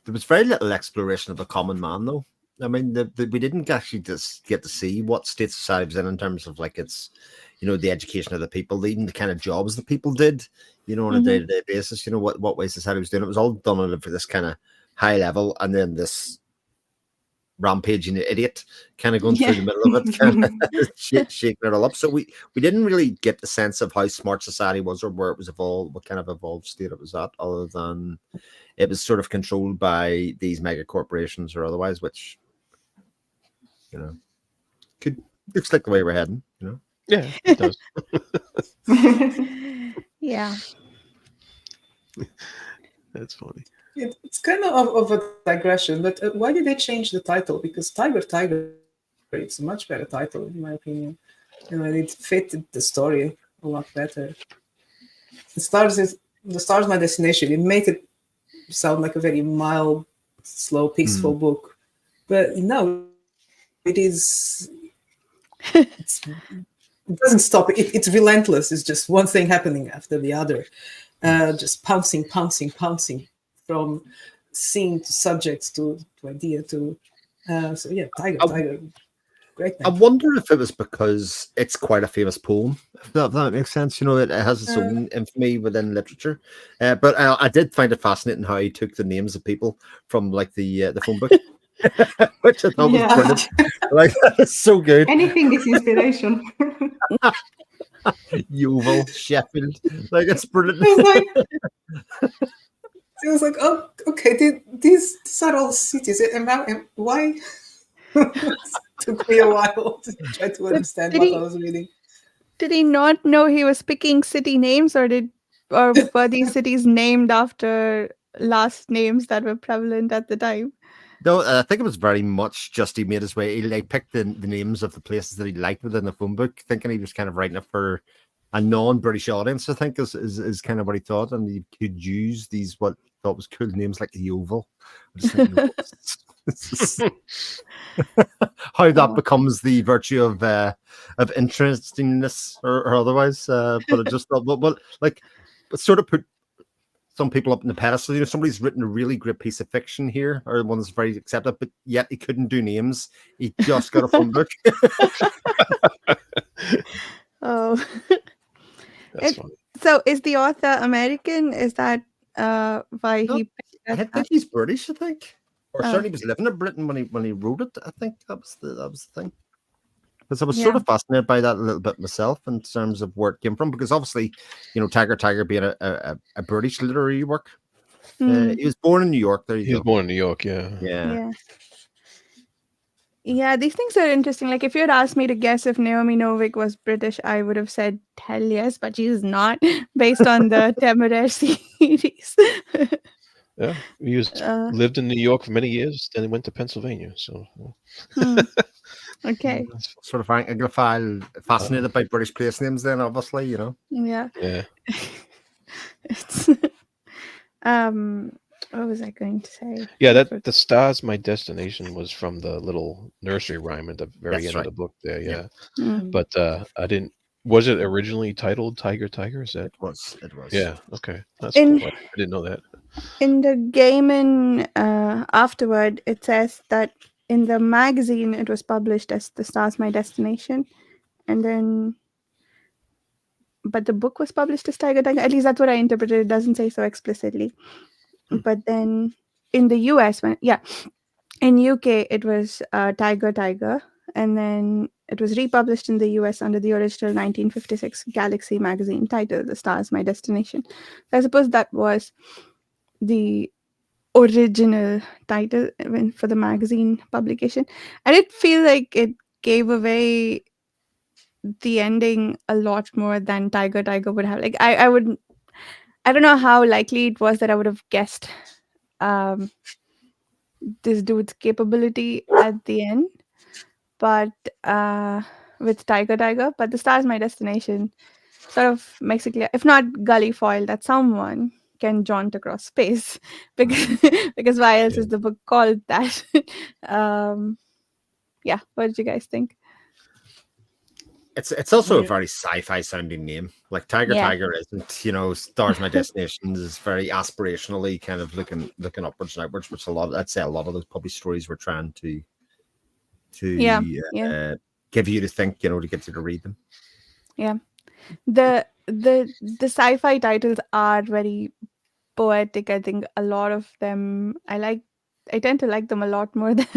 [SPEAKER 5] There was very little exploration of the common man, though. I mean, we didn't actually just get to see what state society was in terms of like its, the education of the people, even the kind of jobs that people did, on a
[SPEAKER 1] Mhm.
[SPEAKER 5] day-to-day basis. What way society was doing. It was all done at this kind of high level, and then this rampaging idiot kind of going
[SPEAKER 1] Yeah.
[SPEAKER 5] through the middle of it, kind of shaking it all up. So we didn't really get the sense of how smart society was or where it was evolved, what kind of evolved state it was at, other than it was sort of controlled by these mega corporations or otherwise, which could looks like the way we're heading.
[SPEAKER 4] Yeah, it does.
[SPEAKER 1] Yeah.
[SPEAKER 4] That's funny.
[SPEAKER 2] It's kind of a digression, but why did they change the title? Because Tiger, it's a much better title, in my opinion. It fitted the story a lot better. The Stars My Destination. It made it sound like a very mild, slow, peaceful book, but no, it is. It doesn't stop. It's relentless. It's just one thing happening after the other, just pouncing from scene to subjects to idea to. So yeah, Tiger, great
[SPEAKER 5] I
[SPEAKER 2] name.
[SPEAKER 5] wonder if it was because it's quite a famous poem, if that makes sense. It has its own infamy within literature. But I did find it fascinating how he took the names of people from like the phone book, which I thought was
[SPEAKER 3] Yeah.
[SPEAKER 5] brilliant. Like that is so good.
[SPEAKER 3] Anything is inspiration.
[SPEAKER 5] Yeovil, Sheffield, like it's brilliant.
[SPEAKER 2] It was like, oh, okay, these are all cities. Why? Took me a while to try to understand what I was reading.
[SPEAKER 1] Did he not know he was picking city names, or were these cities named after last names that were prevalent at the time?
[SPEAKER 5] No, I think it was very much just he made his way. He like picked the names of the places that he liked within the phone book, thinking he was kind of writing it for a non-British audience. I think is kind of what he thought, and he could use these what he thought was cool names like the Oval. I just think, how that becomes the virtue of interestingness or otherwise. But I just thought, but like, it sort of put some people up in the pedestal. Somebody's written a really great piece of fiction here, or one that's very accepted, but yet he couldn't do names. He just got a phone book.
[SPEAKER 1] Oh.
[SPEAKER 4] That's funny.
[SPEAKER 1] So is the author American? Is that why
[SPEAKER 5] No,
[SPEAKER 1] he picked
[SPEAKER 5] I think he's British, I think. Or
[SPEAKER 1] Oh.
[SPEAKER 5] certainly was living in Britain when he wrote it. I think that was the thing. Because I was
[SPEAKER 1] Yeah.
[SPEAKER 5] sort of fascinated by that a little bit myself in terms of where it came from. Because obviously, Tiger being a British literary work. He was born in New York. There you
[SPEAKER 4] He was
[SPEAKER 5] go.
[SPEAKER 4] born in New York, yeah.
[SPEAKER 1] Yeah. Yeah, these things are interesting. Like, if you had asked me to guess if Naomi Novik was British, I would have said hell yes, but she's not, based on the Temeraire series.
[SPEAKER 4] Yeah. He lived in New York for many years, then he went to Pennsylvania. So
[SPEAKER 1] Okay.
[SPEAKER 5] Sort of Anglophile, fascinated by British place names. Then obviously,
[SPEAKER 1] Yeah.
[SPEAKER 4] yeah.
[SPEAKER 1] It's what was I going to say?
[SPEAKER 4] Yeah,
[SPEAKER 1] I
[SPEAKER 4] that the stars my destination was from the little nursery rhyme at the very
[SPEAKER 5] That's
[SPEAKER 4] end of
[SPEAKER 5] right.
[SPEAKER 4] the book there.
[SPEAKER 5] Yeah.
[SPEAKER 4] Yeah,
[SPEAKER 1] Mm.
[SPEAKER 4] but I didn't. Was it originally titled Tiger Tiger? Is that?
[SPEAKER 5] It was. It was.
[SPEAKER 4] Yeah. Okay, that's
[SPEAKER 1] In
[SPEAKER 4] cool. I didn't know that.
[SPEAKER 1] in the Gaiman afterward, it says that in the magazine it was published as "The Stars My Destination," and then but the book was published as Tiger Tiger. At least that's what I interpreted. It doesn't say so explicitly. But then in the US, in UK it was Tiger Tiger, and then it was republished in the US under the original 1956 Galaxy magazine title "The Stars My Destination." So I suppose that was the original title for the magazine publication. I did feel like it gave away the ending a lot more than Tiger Tiger would have. Like I don't know how likely it was that I would have guessed um this dude's capability at the end, but with Tiger Tiger, but The Stars My Destination sort of makes it clear, if not gully foil, that someone can jaunt across space because because why else
[SPEAKER 5] Yeah.
[SPEAKER 1] is the book called that? um yeah, what did you guys think?
[SPEAKER 5] It's also a
[SPEAKER 2] Yeah.
[SPEAKER 5] very sci-fi sounding name. Like Tiger
[SPEAKER 1] Yeah.
[SPEAKER 5] Tiger isn't, Stars My Destination is very aspirationally kind of looking upwards and outwards, which I'd say a lot of those published stories were trying
[SPEAKER 1] Yeah,
[SPEAKER 5] to
[SPEAKER 1] yeah,
[SPEAKER 5] give you to think, to get you to read them.
[SPEAKER 1] yeah. The sci-fi titles are very poetic. I think a lot of them I tend to like them a lot more than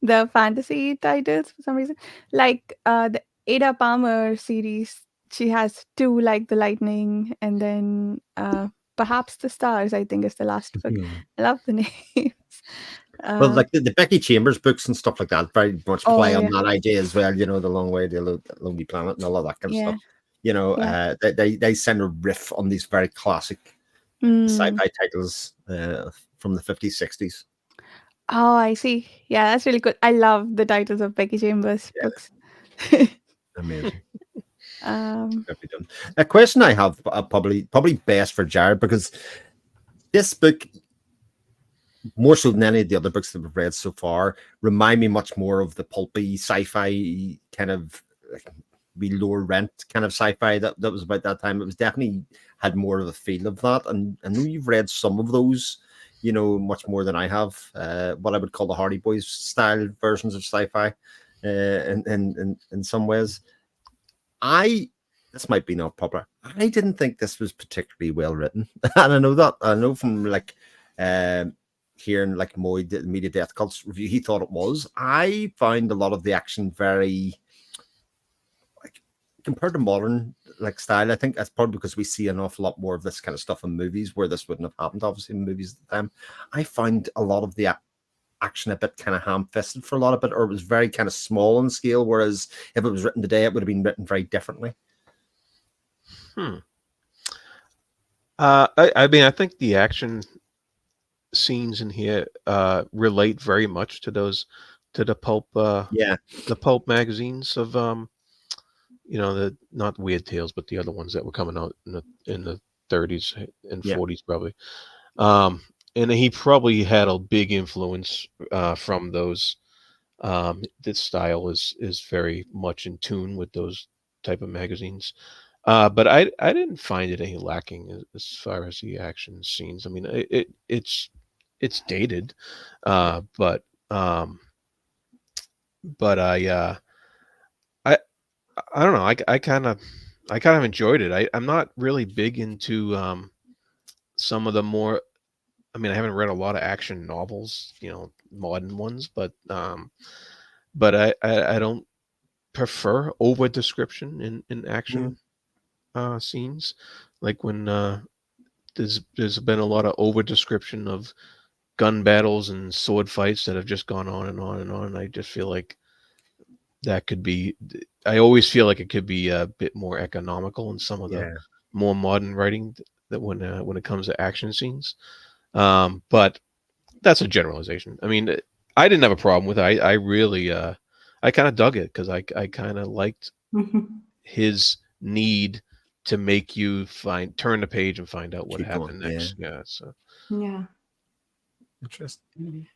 [SPEAKER 1] the fantasy titles for some reason. Like the Ada Palmer series, she has two, like the lightning, and then perhaps the stars, I think, is the last book. I love the names.
[SPEAKER 5] Well,
[SPEAKER 1] uh,
[SPEAKER 5] like the Becky Chambers books and stuff like that, very much
[SPEAKER 1] oh
[SPEAKER 5] play on
[SPEAKER 1] yeah,
[SPEAKER 5] that idea as well. The Long Way to the Lonely Planet and all of that kind of
[SPEAKER 1] yeah,
[SPEAKER 5] stuff.
[SPEAKER 1] yeah.
[SPEAKER 5] They send a riff on these very classic
[SPEAKER 1] Mm.
[SPEAKER 5] sci-fi titles from the 50s, 60s.
[SPEAKER 1] Oh, I see. Yeah, that's really good. I love the titles of Becky Chambers
[SPEAKER 5] Yeah,
[SPEAKER 1] books.
[SPEAKER 5] amazing.
[SPEAKER 1] um
[SPEAKER 5] Perfectly done. A question I have, probably best for Jared, because this book, more so than any of the other books that we've read so far, remind me much more of the pulpy sci-fi kind of like lower rent kind of sci-fi that was about that time. It was definitely had more of a feel of that, and I know you've read some of those, much more than I have. What I would call the Hardy Boys style versions of sci-fi, in some ways. This might be not popular. I didn't think this was particularly well written, and I know from like hearing like Moy the Media Death Cult's review, he thought it was. I found a lot of the action very like compared to modern like style. I think that's probably because we see an awful lot more of this kind of stuff in movies where this wouldn't have happened. Obviously, in movies at the time, I found a lot of the action a bit kind of ham-fisted for a lot of it, or it was very kind of small in scale. Whereas if it was written today, it would have been written very differently.
[SPEAKER 4] I mean, I think the action scenes in here relate very much to the pulp
[SPEAKER 5] Yeah,
[SPEAKER 4] the pulp magazines of the not Weird Tales, but the other ones that were coming out in the 30s and
[SPEAKER 5] yeah.
[SPEAKER 4] 40s probably. And he probably had a big influence from those. This style is very much in tune with those type of magazines. But I didn't find it any lacking as far as the action scenes. I mean, it's dated, but but I I don't know. I kind of enjoyed it. I'm not really big into some of the more. I mean, I haven't read a lot of action novels, modern ones, but I don't prefer over description in action scenes, like when there's been a lot of over description of gun battles and sword fights that have just gone on and on and on. And I just feel like that could be. I always feel like it could be a bit more economical in some of the
[SPEAKER 5] Yeah.
[SPEAKER 4] more modern writing that when it comes to action scenes. But that's a generalization. I mean, I didn't have a problem with it. I really I kind of dug it because I kind of liked his need to make you turn the page and find out what
[SPEAKER 5] Keep going.
[SPEAKER 4] happened
[SPEAKER 5] Yeah.
[SPEAKER 4] next. Yeah. So
[SPEAKER 3] Yeah.
[SPEAKER 5] Interesting.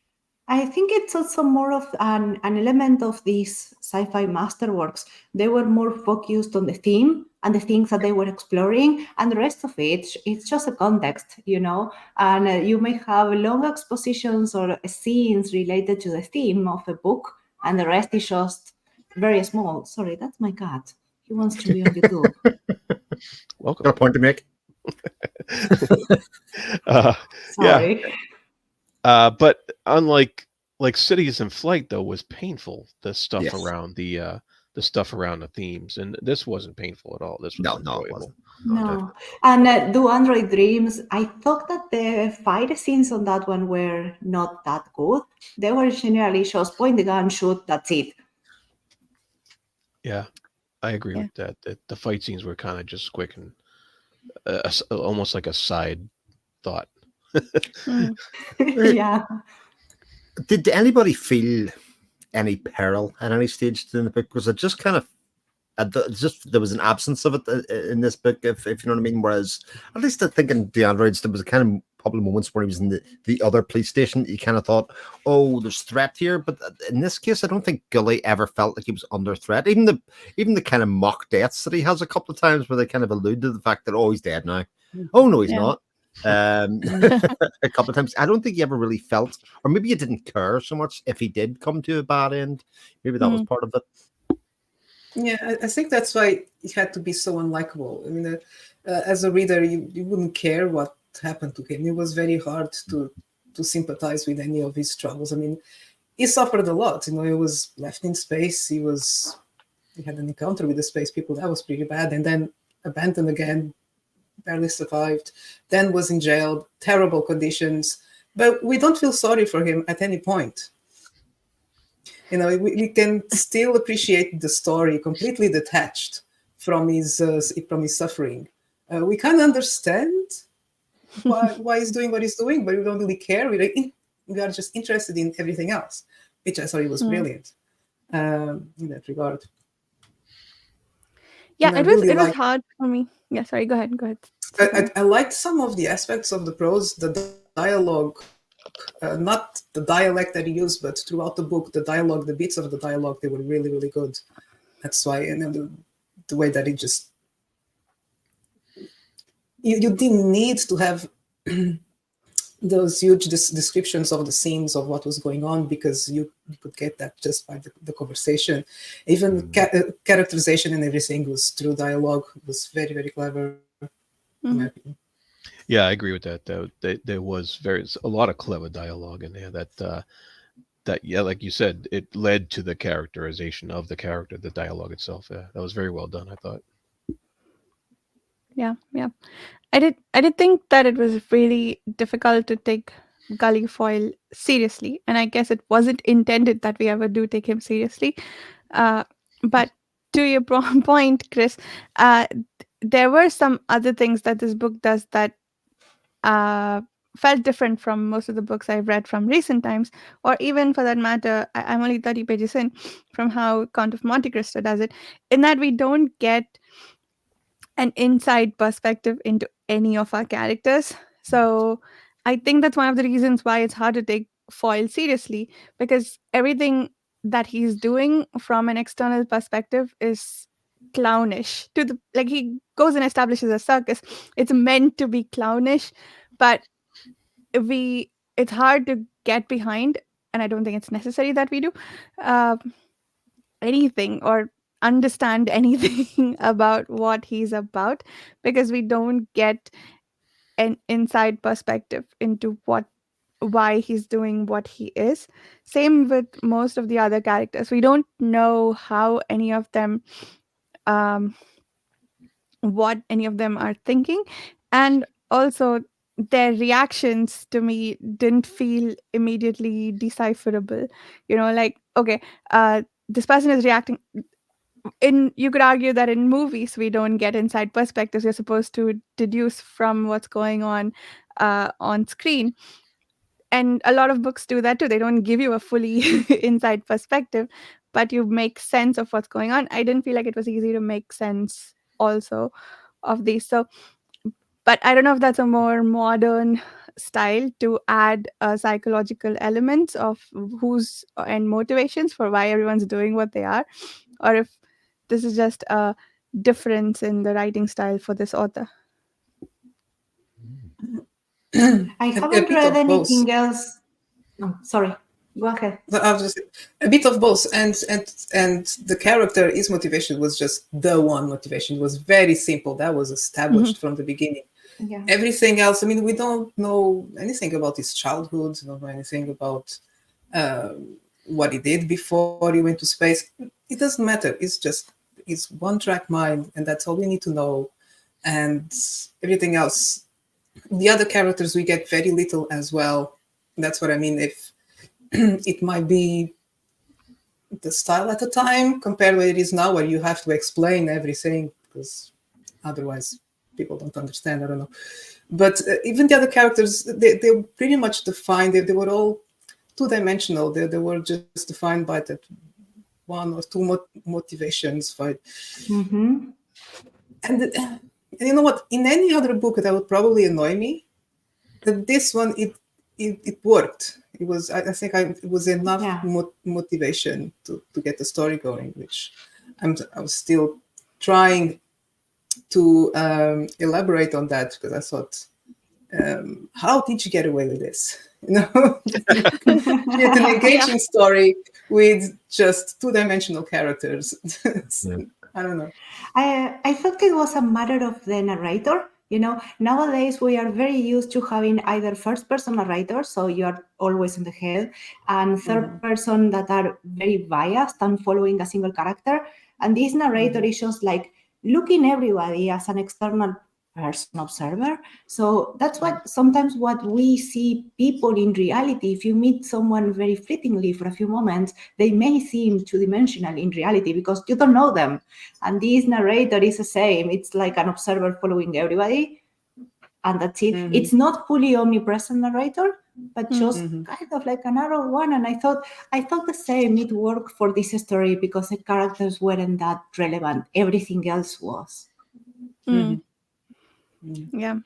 [SPEAKER 3] I think it's also more of an element of these sci-fi masterworks. They were more focused on the theme and the things that they were exploring, and the rest of it's just a context, you know. And you may have long expositions or scenes related to the theme of a book, and the rest is just very small. Sorry, that's my cat. He wants to be on YouTube.
[SPEAKER 4] welcome.
[SPEAKER 5] Got a point to make.
[SPEAKER 4] uh, yeah.
[SPEAKER 3] Sorry.
[SPEAKER 4] But unlike like Cities in Flight, though, was painful. The stuff
[SPEAKER 5] Yes.
[SPEAKER 4] around the stuff around the themes, and this wasn't painful at all. This was
[SPEAKER 5] No, it
[SPEAKER 4] enjoyable.
[SPEAKER 5] wasn't.
[SPEAKER 3] No. And Do Android Dreams, I thought that the fight scenes on that one were not that good. They were generally just point the gun, shoot, that's it.
[SPEAKER 4] Yeah, I agree
[SPEAKER 1] Yeah.
[SPEAKER 4] with that. That the fight scenes were kind of just quick and almost like a side thought.
[SPEAKER 1] Mm.
[SPEAKER 3] Yeah.
[SPEAKER 5] Did anybody feel any peril at any stage in the book? Because it just kind of just there was an absence of it in this book, if you know what I mean. Whereas at least I think in the androids there was a kind of couple of moments where he was in the other police station. You kind of thought, oh, there's threat here. But in this case, I don't think Gully ever felt like he was under threat. Even the kind of mock deaths that he has a couple of times where they kind of allude to the fact that, oh, he's dead now. Oh no, he's
[SPEAKER 1] Yeah.
[SPEAKER 5] not. A couple of times. I don't think he ever really felt, or maybe he didn't care so much if he did come to a bad end. Maybe that was part of it.
[SPEAKER 2] Yeah, I think that's why it had to be so unlikable. I mean, as a reader, you wouldn't care what happened to him. It was very hard to sympathize with any of his struggles. I mean, he suffered a lot. You know, he was left in space. He had an encounter with the space people that was pretty bad, and then abandoned again, barely survived. Then was in jail, terrible conditions. But we don't feel sorry for him at any point. You know, we can still appreciate the story completely detached from his suffering. We can understand why he's doing what he's doing, but we don't really care. We are just interested in everything else, which I thought was brilliant in that regard.
[SPEAKER 1] Yeah,
[SPEAKER 2] And I
[SPEAKER 1] it was
[SPEAKER 2] really
[SPEAKER 1] it was hard for me. Yeah, sorry, go ahead.
[SPEAKER 2] I liked some of the aspects of the prose, the dialogue, not the dialect that he used, but throughout the book, the dialogue, the bits of the dialogue, they were really, really good. That's why, and then the way that it just, you didn't need to have those huge descriptions of the scenes of what was going on, because you could get that just by the conversation. Even characterization and everything was through dialogue. It was very, very clever, in my opinion.
[SPEAKER 4] Yeah, I agree with that. Though there was a lot of clever dialogue in there that yeah, like you said, it led to the characterization of the character, the dialogue itself. Yeah, that was very well done, I thought.
[SPEAKER 1] Yeah. I did think that it was really difficult to take Gully Foyle seriously, and I guess it wasn't intended that we ever do take him seriously. But to your point, Chris, there were some other things that this book does that felt different from most of the books I've read from recent times, or even for that matter, I'm only 30 pages in from how Count of Monte Cristo does it, in that we don't get an inside perspective into any of our characters. So I think that's one of the reasons why it's hard to take Foyle seriously, because everything that he's doing from an external perspective is clownish to the, like, he goes and establishes a circus. It's meant to be clownish, but it's hard to get behind, and I don't think it's necessary that we do uh, anything or understand anything about what he's about, because we don't get an inside perspective into why he's doing what he is. Same with most of the other characters. We don't know how any of them um what any of them are thinking, and also their reactions to me didn't feel immediately decipherable. Like, okay, this person is reacting in you could argue that in movies we don't get inside perspectives. You're supposed to deduce from what's going on screen, and a lot of books do that too. They don't give you a fully inside perspective, but you make sense of what's going on. I didn't feel like it was easy to make sense also of these. So, but I don't know if that's a more modern style to add psychological elements of who's and motivations for why everyone's doing what they are, or if this is just a difference in the writing style for this author.
[SPEAKER 3] I
[SPEAKER 2] A
[SPEAKER 3] haven't
[SPEAKER 2] bit
[SPEAKER 3] read
[SPEAKER 2] of both.
[SPEAKER 3] anything else. No, sorry. Go ahead.
[SPEAKER 2] But I was just a bit of both, and the character, his motivation was just the one motivation. It was very simple. That was established from the beginning.
[SPEAKER 3] Yeah.
[SPEAKER 2] Everything else, I mean, we don't know anything about his childhood, don't know anything about what he did before he went to space. It doesn't matter. It's one track mind, and that's all we need to know. And everything else, the other characters, we get very little as well. That's what I mean. If it might be the style at the time compared to what it is now, where you have to explain everything because otherwise people don't understand. I don't know. But even the other characters, they were pretty much defined. They were all two-dimensional. They were just defined by that one or two motivations.
[SPEAKER 3] Mm-hmm.
[SPEAKER 2] And you know what? In any other book, that would probably annoy me. But this one, it worked. It was, I think, it was enough motivation to get the story going, which I was still trying to elaborate on that, because I thought, how did you get away with this? You know, it's an engaging story with just two-dimensional characters. I don't know.
[SPEAKER 3] I thought it was a matter of the narrator. You know, nowadays we are very used to having either first-person narrators, so you are always in the head, and third person that are very biased and following a single character. And this narrator is just like looking everybody as an external person observer. So that's what sometimes what we see people in reality. If you meet someone very fleetingly for a few moments, they may seem two-dimensional in reality because you don't know them. And this narrator is the same. It's like an observer following everybody, and that's it. It's not fully omnipresent narrator, but just kind of like a narrow one. And I thought the same. It worked for this story because the characters weren't that relevant. Everything else was.
[SPEAKER 1] Yeah.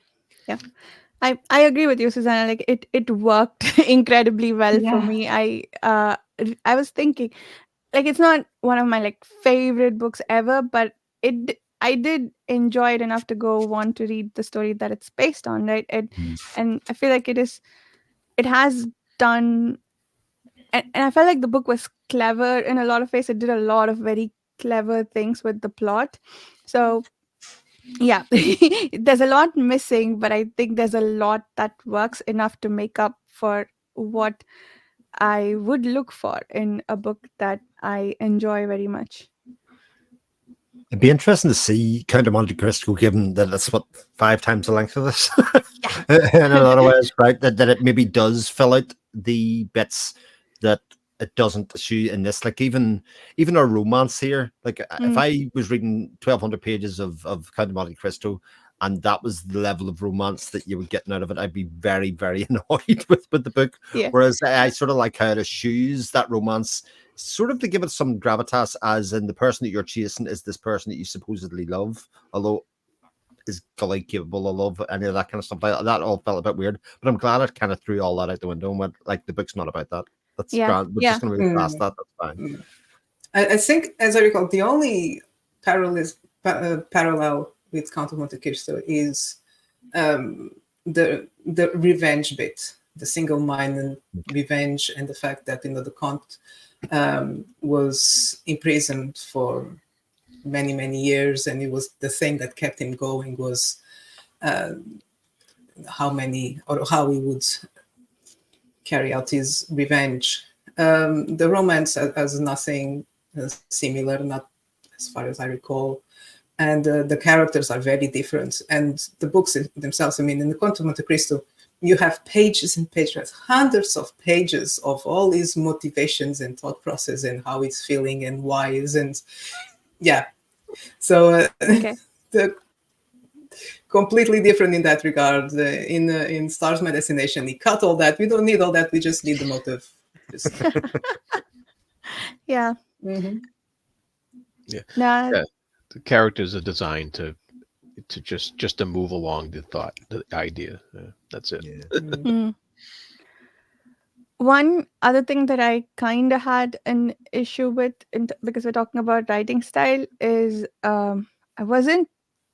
[SPEAKER 1] I agree with you, Susanna. Like it worked incredibly well for me. I was thinking, like, it's not one of my like favorite books ever, but I did enjoy it enough to go want to read the story that it's based on, right? And I feel like it has done, and I felt like the book was clever in a lot of ways. It did a lot of very clever things with the plot. So yeah, there's a lot missing, but I think there's a lot that works enough to make up for what I would look for in a book that I enjoy very much.
[SPEAKER 5] It'd be interesting to see Count of Monte Cristo, given that it's what 5 times the length of this in a lot of ways, right? That it maybe does fill out the bits that it doesn't issue in this. Like even our romance here, like if I was reading 1,200 pages of Count of Monte Cristo, and that was the level of romance that you were getting out of it, I'd be very, very annoyed with the book.
[SPEAKER 1] Yeah.
[SPEAKER 5] Whereas I sort of like how it eschews that romance, sort of to give it some gravitas, as in the person that you're chasing is this person that you supposedly love, although is fully capable of love, any of that kind of stuff. Like that all felt a bit weird, but I'm glad it kind of threw all that out the window and went, like, the book's not about that. That's grand. We're just going to move past that. That's fine.
[SPEAKER 2] I think, as I recall, the only parallel with Count of Monte Cristo is the revenge bit, the single-minded revenge, and the fact that the Count was imprisoned for many, many years, and it was the thing that kept him going was how he would carry out his revenge. The romance has nothing similar, not as far as I recall, and the characters are very different. And the books themselves, I mean, in the Count of Monte Cristo, you have pages and pages, hundreds of pages of all his motivations and thought process and how he's feeling and why isn't. Yeah. So the completely different in that regard. In Stars My Destination, he cut all that. We don't need all that. We just need the motive.
[SPEAKER 1] Yeah.
[SPEAKER 4] Yeah. The characters are designed to to just to move along the thought, the idea. That's it.
[SPEAKER 5] Yeah.
[SPEAKER 1] Mm. One other thing that I kind of had an issue with, because we're talking about writing style, is I wasn't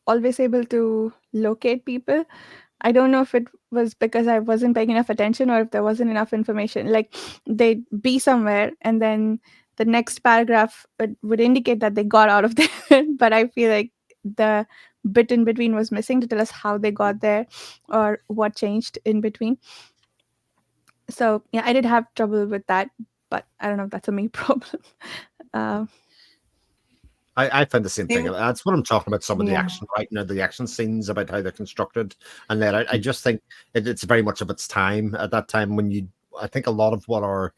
[SPEAKER 1] always able to locate people. I don't know if it was because I wasn't paying enough attention or if there wasn't enough information. Like they'd be somewhere and then the next paragraph would indicate that they got out of there. But I feel like the bit in between was missing to tell us how they got there or what changed in between. So yeah, I did have trouble with that, but I don't know if that's a me problem. Uh,
[SPEAKER 5] I find the same thing.
[SPEAKER 2] Yeah.
[SPEAKER 5] That's what I'm talking about. Some of the
[SPEAKER 3] Yeah.
[SPEAKER 5] action, right now, the action scenes, about how they're constructed, and then I just think it's very much of its time. At that time, I think a lot of what our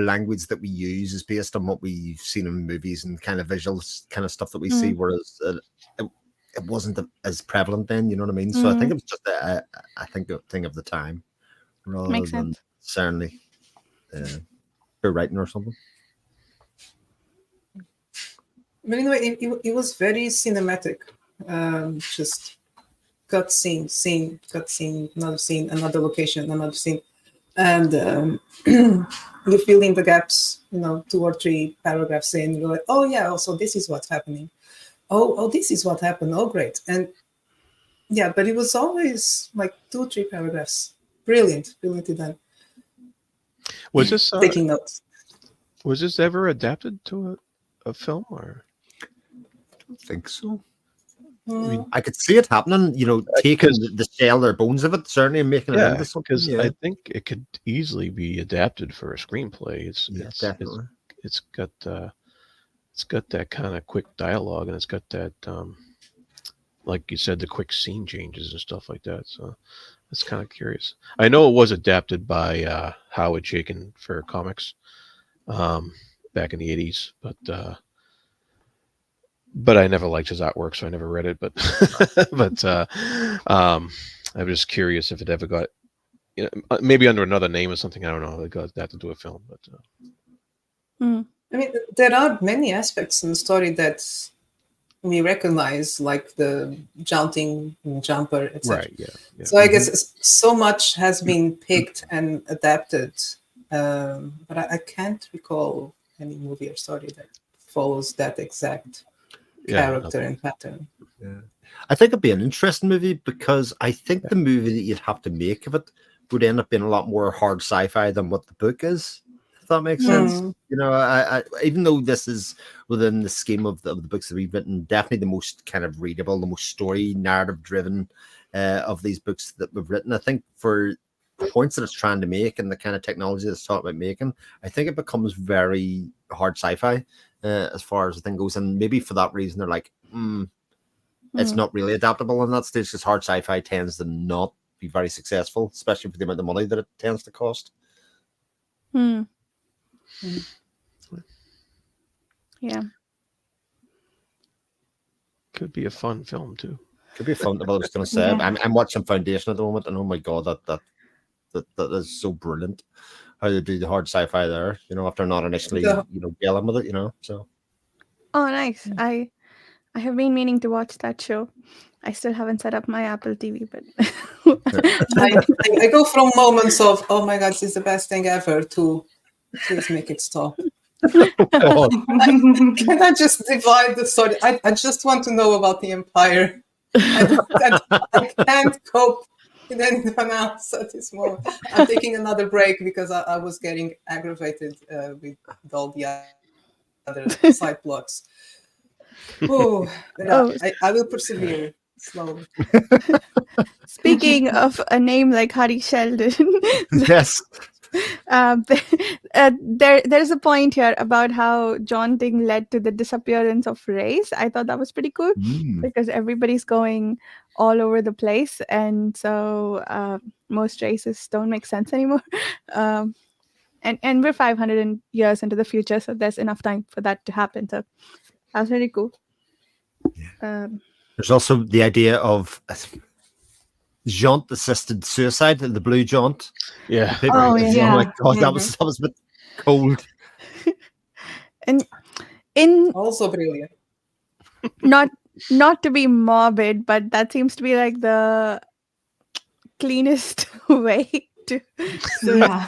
[SPEAKER 5] language that we use is based on what we've seen in movies and kind of visuals, kind of stuff that we see. Whereas it wasn't as prevalent then. You know what I mean? So I think it was just a thing of the time, rather
[SPEAKER 1] Makes
[SPEAKER 5] than
[SPEAKER 1] sense.
[SPEAKER 5] certainly good writing or something.
[SPEAKER 2] But anyway, it was very cinematic. Just cut scene, another location, another scene, and you fill in the gaps. 2 or 3 paragraphs in, you're like, oh yeah, also this is what's happening. Oh, this is what happened. Oh, great. And yeah, but it was always like 2 or 3 paragraphs. Brilliantly done.
[SPEAKER 4] Was this
[SPEAKER 2] Taking notes?
[SPEAKER 4] was this ever adapted to a film or?
[SPEAKER 5] I don't think so.
[SPEAKER 2] Mm.
[SPEAKER 5] I could see it happening, taking the shell or bones of it, certainly, and making it
[SPEAKER 4] Yeah,
[SPEAKER 5] into something.
[SPEAKER 4] because
[SPEAKER 5] Yeah,
[SPEAKER 4] I think it could easily be adapted for a screenplay.
[SPEAKER 5] definitely.
[SPEAKER 4] It's got that kind of quick dialogue, and it's got that like you said, the quick scene changes and stuff like that. So that's kind of curious. I know it was adapted by Howard Chaykin for comics back in the 80s, but I never liked his artwork, so I never read it. But I'm just curious if it ever got, maybe under another name or something. I don't know. It got that to do a film, but.
[SPEAKER 2] I mean, there are many aspects in the story that we recognize, like the jumper, etc.
[SPEAKER 4] Right. Yeah.
[SPEAKER 2] So I guess so much has been picked and adapted, but I can't recall any movie or story that follows that exact character and pattern.
[SPEAKER 5] Yeah. I think it'd be an interesting movie because I think the movie that you'd have to make of it would end up being a lot more hard sci-fi than what the book is. If that makes sense. I even though this is within the scheme of the books that we've written, definitely the most kind of readable, the most story narrative driven of these books that we've written. I think for the points that it's trying to make and the kind of technology that's talking about making, I think it becomes very hard sci-fi as far as the thing goes. And maybe for that reason, they're like, it's not really adaptable in that stage because hard sci-fi tends to not be very successful, especially for the amount of money that it tends to cost.
[SPEAKER 1] Yeah.
[SPEAKER 4] Could be a fun film too.
[SPEAKER 5] Could be fun. What I was going to say.
[SPEAKER 3] Yeah.
[SPEAKER 5] I'm watching Foundation at the moment, and oh my god, that is so brilliant. How they do the hard sci-fi there, after not initially, dealing with it, So.
[SPEAKER 1] Oh, nice. I have been meaning to watch that show. I still haven't set up my Apple TV, but
[SPEAKER 2] I go from moments of, oh my god, this is the best thing ever, to please make it stop.
[SPEAKER 5] Oh,
[SPEAKER 2] Can I just divide the story? I just want to know about the Empire. I can't cope with anyone else at this moment. I'm taking another break because I was getting aggravated with all the other side plots. Oh, I will persevere slowly.
[SPEAKER 1] speaking of a name like Hari Sheldon,
[SPEAKER 5] yes.
[SPEAKER 1] There's a point here about how jaunting led to the disappearance of race. I thought that was pretty cool because everybody's going all over the place, and so most races don't make sense anymore. And we're 500 years into the future, so there's enough time for that to happen. So that's really cool.
[SPEAKER 5] There's also the idea of jaunt assisted suicide, the blue jaunt.
[SPEAKER 4] Yeah.
[SPEAKER 1] Oh, yeah.
[SPEAKER 5] Oh my god, that was a bit cold.
[SPEAKER 1] And in
[SPEAKER 2] Also brilliant.
[SPEAKER 1] not not to be morbid, but that seems to be like the cleanest way to sort of.
[SPEAKER 3] Yeah.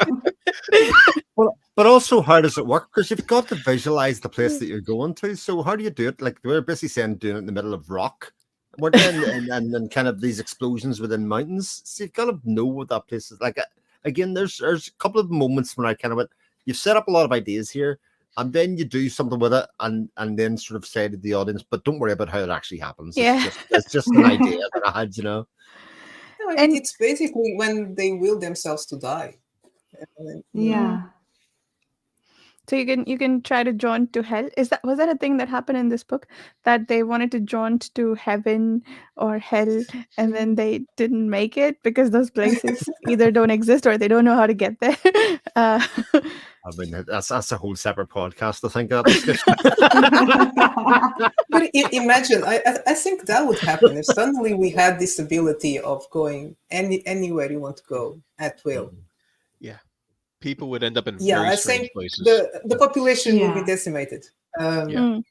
[SPEAKER 5] Well, but also, how does it work? Because you've got to visualize the place that you're going to. So how do you do it? Like we're basically saying, doing it in the middle of rock, and kind of these explosions within mountains. So you've got to know what that place is like. Again, there's a couple of moments when I kind of went, you've set up a lot of ideas here, and then you do something with it, and then sort of say to the audience, but don't worry about how it actually happens.
[SPEAKER 1] Yeah.
[SPEAKER 5] It's just an idea that I had,
[SPEAKER 2] No, I mean,
[SPEAKER 1] And
[SPEAKER 2] it's basically when they will themselves to die.
[SPEAKER 3] Yeah.
[SPEAKER 1] so you can try to jaunt to hell. Was that a thing that happened in this book, that they wanted to jaunt to heaven or hell, and then they didn't make it because those places either don't exist or they don't know how to get there? Uh,
[SPEAKER 5] I mean, that's a whole separate podcast. I think that discussion.
[SPEAKER 2] But imagine, I think that would happen if suddenly we had this ability of going anywhere you want to go at will.
[SPEAKER 4] Yeah. People would end up in
[SPEAKER 2] Yeah,
[SPEAKER 4] very
[SPEAKER 2] I
[SPEAKER 4] strange
[SPEAKER 2] think
[SPEAKER 4] places.
[SPEAKER 2] the population will be
[SPEAKER 3] Yeah.
[SPEAKER 2] decimated.
[SPEAKER 4] Yeah.
[SPEAKER 1] mm.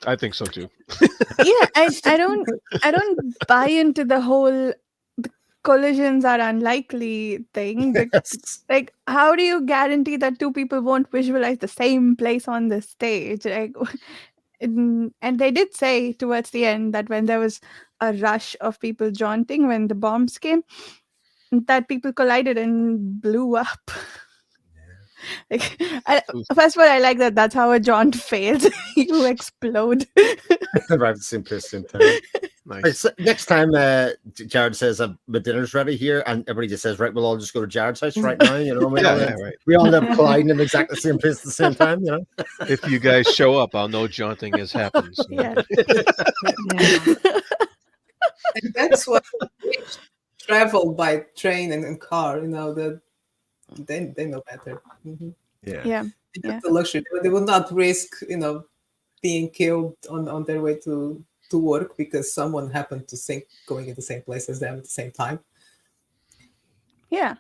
[SPEAKER 4] I think so too.
[SPEAKER 1] Yeah, I don't buy into the whole the collisions are unlikely thing.
[SPEAKER 5] Yes.
[SPEAKER 1] Like, how do you guarantee that two people won't visualize the same place on the stage? Like, and they did say towards the end that when there was a rush of people jaunting when the bombs came, that people collided and blew up. Like, first of all, I like that. That's how a jaunt fails. You explode.
[SPEAKER 5] Arrive at the same place, same time. Right,
[SPEAKER 4] Nice.
[SPEAKER 5] so next time Jared says my dinner's ready here, and everybody just says, right, we'll all just go to Jared's house right now. You know,
[SPEAKER 4] Yeah, right.
[SPEAKER 5] we all end up colliding in exactly the same place at the same time. You know,
[SPEAKER 4] If you guys show up, I'll know jaunting has happened. So.
[SPEAKER 1] Yeah.
[SPEAKER 3] Yeah.
[SPEAKER 2] And that's why they travel by train and car. That they know better. Mm-hmm.
[SPEAKER 5] yeah.
[SPEAKER 1] Yeah.
[SPEAKER 2] They
[SPEAKER 1] Yeah.
[SPEAKER 2] have the luxury. They would not risk, being killed on their way to work because someone happened to think going in the same place as them at the same time.
[SPEAKER 1] Yeah.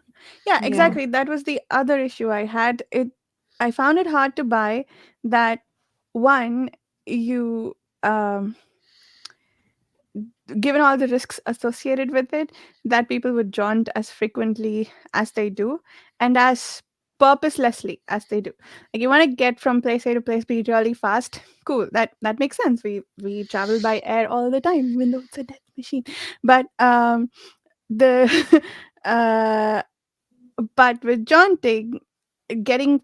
[SPEAKER 3] Yeah.
[SPEAKER 1] Exactly. That was the other issue I had. I found it hard to buy that one, you given all the risks associated with it, that people would jaunt as frequently as they do and as purposelessly as they do. Like, you want to get from place A to place B really fast. Cool. That makes sense. We travel by air all the time, even though it's a death machine. But the uh but with jaunting, getting,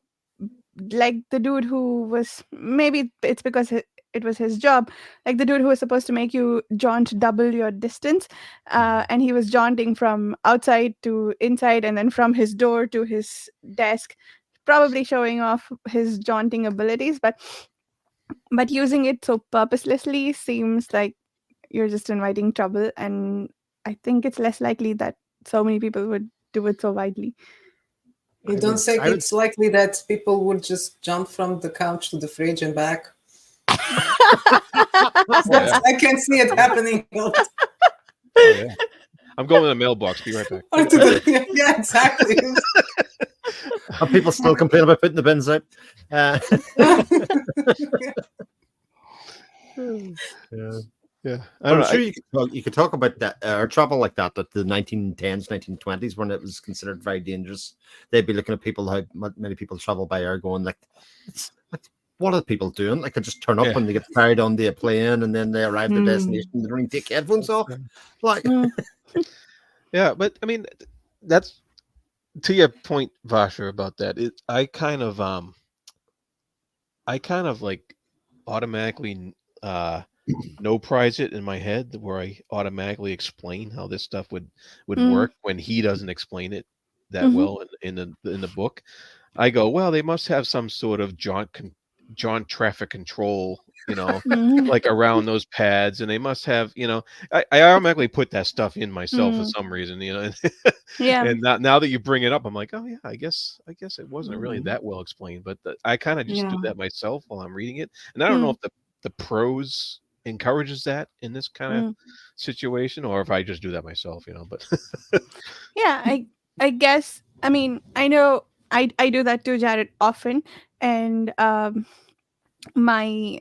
[SPEAKER 1] like, the dude who was, maybe it's because it was his job, like the dude who was supposed to make you jaunt double your distance, and he was jaunting from outside to inside and then from his door to his desk, probably showing off his jaunting abilities, but using it so purposelessly seems like you're just inviting trouble, and I think it's less likely that so many people would do it so widely.
[SPEAKER 2] You don't think
[SPEAKER 5] I would
[SPEAKER 2] it's likely that people would just jump from the couch to the fridge and back?
[SPEAKER 4] Oh, yeah.
[SPEAKER 2] I can see it happening.
[SPEAKER 4] Oh, yeah. I'm going to the mailbox. Be right back.
[SPEAKER 2] Yeah, exactly.
[SPEAKER 5] Are people still complaining about putting the bins out? Yeah.
[SPEAKER 4] Yeah. I don't
[SPEAKER 5] I'm
[SPEAKER 4] know.
[SPEAKER 5] sure you could talk about that or travel like that at the 1910s, 1920s, when it was considered very dangerous. They'd be looking at people, how many people travel by air, going like, what are people doing? Like, they just turn up
[SPEAKER 4] Yeah.
[SPEAKER 5] and they get carried on the plane, and then they arrive at the destination. They don't even take headphones off. Like,
[SPEAKER 4] Yeah, but I mean, that's to your point, Vasher, about that. I kind of like automatically no prize it in my head, where I automatically explain how this stuff would work when he doesn't explain it that
[SPEAKER 1] Mhm.
[SPEAKER 4] well in the book. I go, well, they must have some sort of jaunt traffic control,
[SPEAKER 1] Mhm.
[SPEAKER 4] like around those pads, and they must have, I automatically put that stuff in myself for
[SPEAKER 1] Mm.
[SPEAKER 4] some reason,
[SPEAKER 1] Yeah.
[SPEAKER 4] and now that you bring it up, I'm like, oh yeah, I guess it wasn't really
[SPEAKER 3] Mm.
[SPEAKER 4] that well explained, but I kind of just do
[SPEAKER 3] Yeah.
[SPEAKER 4] that myself while I'm reading it, and I don't know if the prose encourages that in this kind of
[SPEAKER 1] Mm.
[SPEAKER 4] situation, or if I just do that myself, but
[SPEAKER 1] Yeah, I guess, I mean, I know I do that too, Jared, often, and my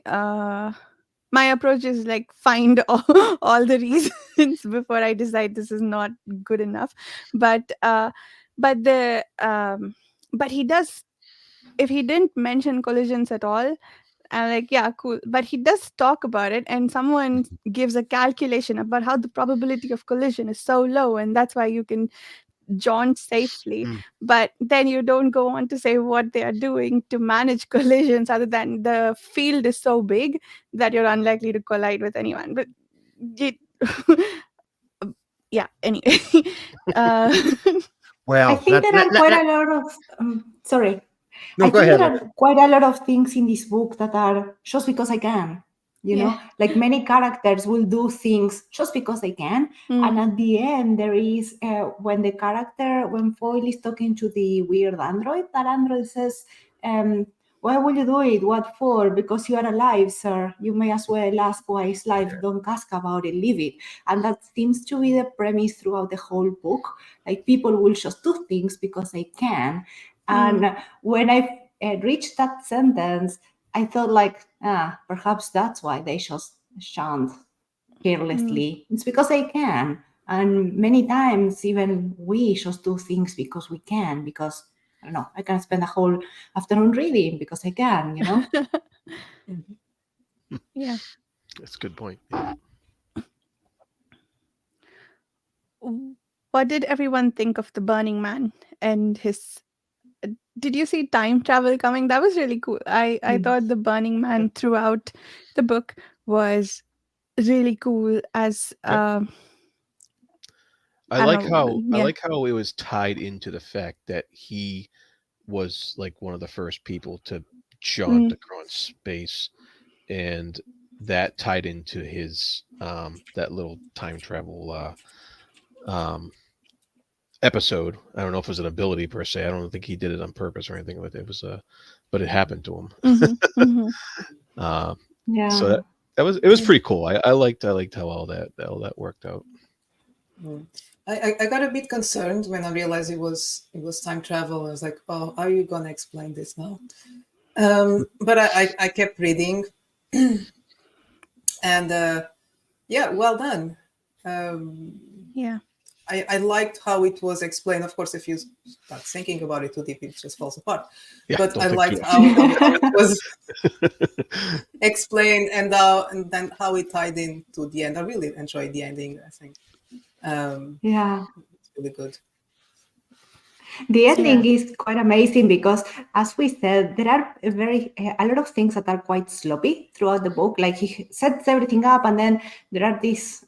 [SPEAKER 1] my approach is like find all the reasons before I decide this is not good enough. But but the but he does, if he didn't mention collisions at all, I'm like, yeah, cool. But he does talk about it, and someone gives a calculation about how the probability of collision is so low, and that's why you can jaunt safely.
[SPEAKER 4] Mm.
[SPEAKER 1] But then you don't go on to say what they are doing to manage collisions, other than the field is so big that you're unlikely to collide with anyone. But it, yeah, anyway. uh,
[SPEAKER 3] I
[SPEAKER 5] Well,
[SPEAKER 3] think there are quite a lot of sorry.
[SPEAKER 5] no,
[SPEAKER 3] I
[SPEAKER 5] go
[SPEAKER 3] think
[SPEAKER 5] ahead.
[SPEAKER 3] there are quite a lot of things in this book that are just because I can. You
[SPEAKER 1] Yeah.
[SPEAKER 3] know, like many characters will do things just because they can. And at the end, there is when the character, when Foyle is talking to the weird android, that android says, why will you do it? What for? Because you are alive, sir. You may as well ask why is life. Don't ask about it, leave it. And that seems to be the premise throughout the whole book. Like people will just do things because they can. And when I reached that sentence, I thought like, perhaps that's why they just shunned carelessly. It's because they can. And many times even we just do things because we can, because I don't know, I can spend a whole afternoon reading because I can, you know?
[SPEAKER 1] Yeah.
[SPEAKER 4] That's a good point.
[SPEAKER 1] What did everyone think of the Burning Man and his? Did you see time travel coming? That was really cool. I thought the Burning Man throughout the book was really cool. As
[SPEAKER 4] Yep. I
[SPEAKER 1] I don't
[SPEAKER 4] like
[SPEAKER 1] know.
[SPEAKER 4] how
[SPEAKER 1] Yeah.
[SPEAKER 4] it was tied into the fact that he was like one of the first people to jaunt across space, and that tied into his that little time travel episode. I don't know if it was an ability per se. I don't think he did it on purpose or anything with it. It was but it happened to him. So
[SPEAKER 3] Yeah.
[SPEAKER 4] it was pretty cool. I liked how all that worked out.
[SPEAKER 2] I got a bit concerned when I realized it was time travel. I was like, oh, how are you gonna explain this now? But I kept reading, and yeah, well done.
[SPEAKER 1] Yeah.
[SPEAKER 2] I liked how it was explained. Of course, if you start thinking about it too deep, it just falls apart.
[SPEAKER 4] Yeah,
[SPEAKER 2] But
[SPEAKER 4] don't
[SPEAKER 2] I
[SPEAKER 4] think too
[SPEAKER 2] liked
[SPEAKER 4] much.
[SPEAKER 2] how it was explained, and then how it tied into the end. I really enjoyed the ending. I think
[SPEAKER 3] Yeah.
[SPEAKER 2] it's really good.
[SPEAKER 3] The
[SPEAKER 1] Yeah.
[SPEAKER 3] ending is quite amazing because, as we said, there are a lot of things that are quite sloppy throughout the book. Like he sets everything up, and then there are these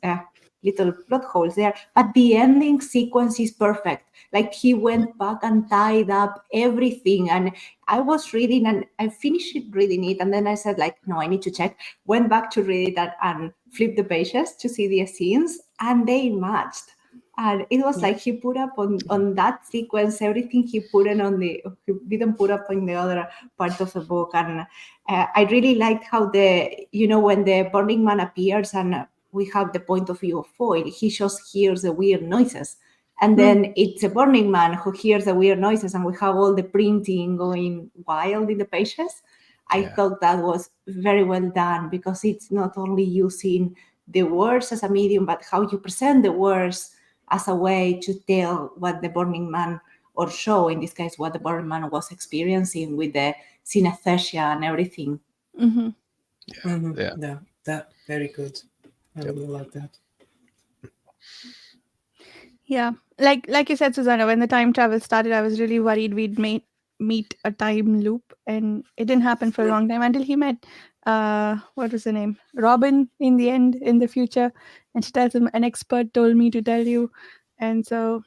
[SPEAKER 3] little plot holes there. But the ending sequence is perfect. Like he went back and tied up everything, and I was reading, and I finished reading it, and then I said, like, no, I need to check. Went back to read it and flipped the pages to see the scenes, and they matched. And it was like he put up on that sequence everything he put in on the he didn't put up in the other part of the book. And I really liked how when the Burning Man appears and we have the point of view of Foyle, he just hears the weird noises. And then it's a Burning Man who hears the weird noises, and we have all the printing going wild in the pages. I
[SPEAKER 4] Yeah.
[SPEAKER 3] thought that was very well done because it's not only using the words as a medium, but how you present the words as a way to tell what the Burning Man, or show in this case what the Burning Man was experiencing with the synesthesia and everything.
[SPEAKER 4] Yeah.
[SPEAKER 2] That very good. I really like that.
[SPEAKER 1] Yeah. Like you said, Susanna, when the time travel started, I was really worried we'd meet a time loop, and it didn't happen for a long time until he met what was the name? Robin in the end, in the future. And she tells him, an expert told me to tell you. And so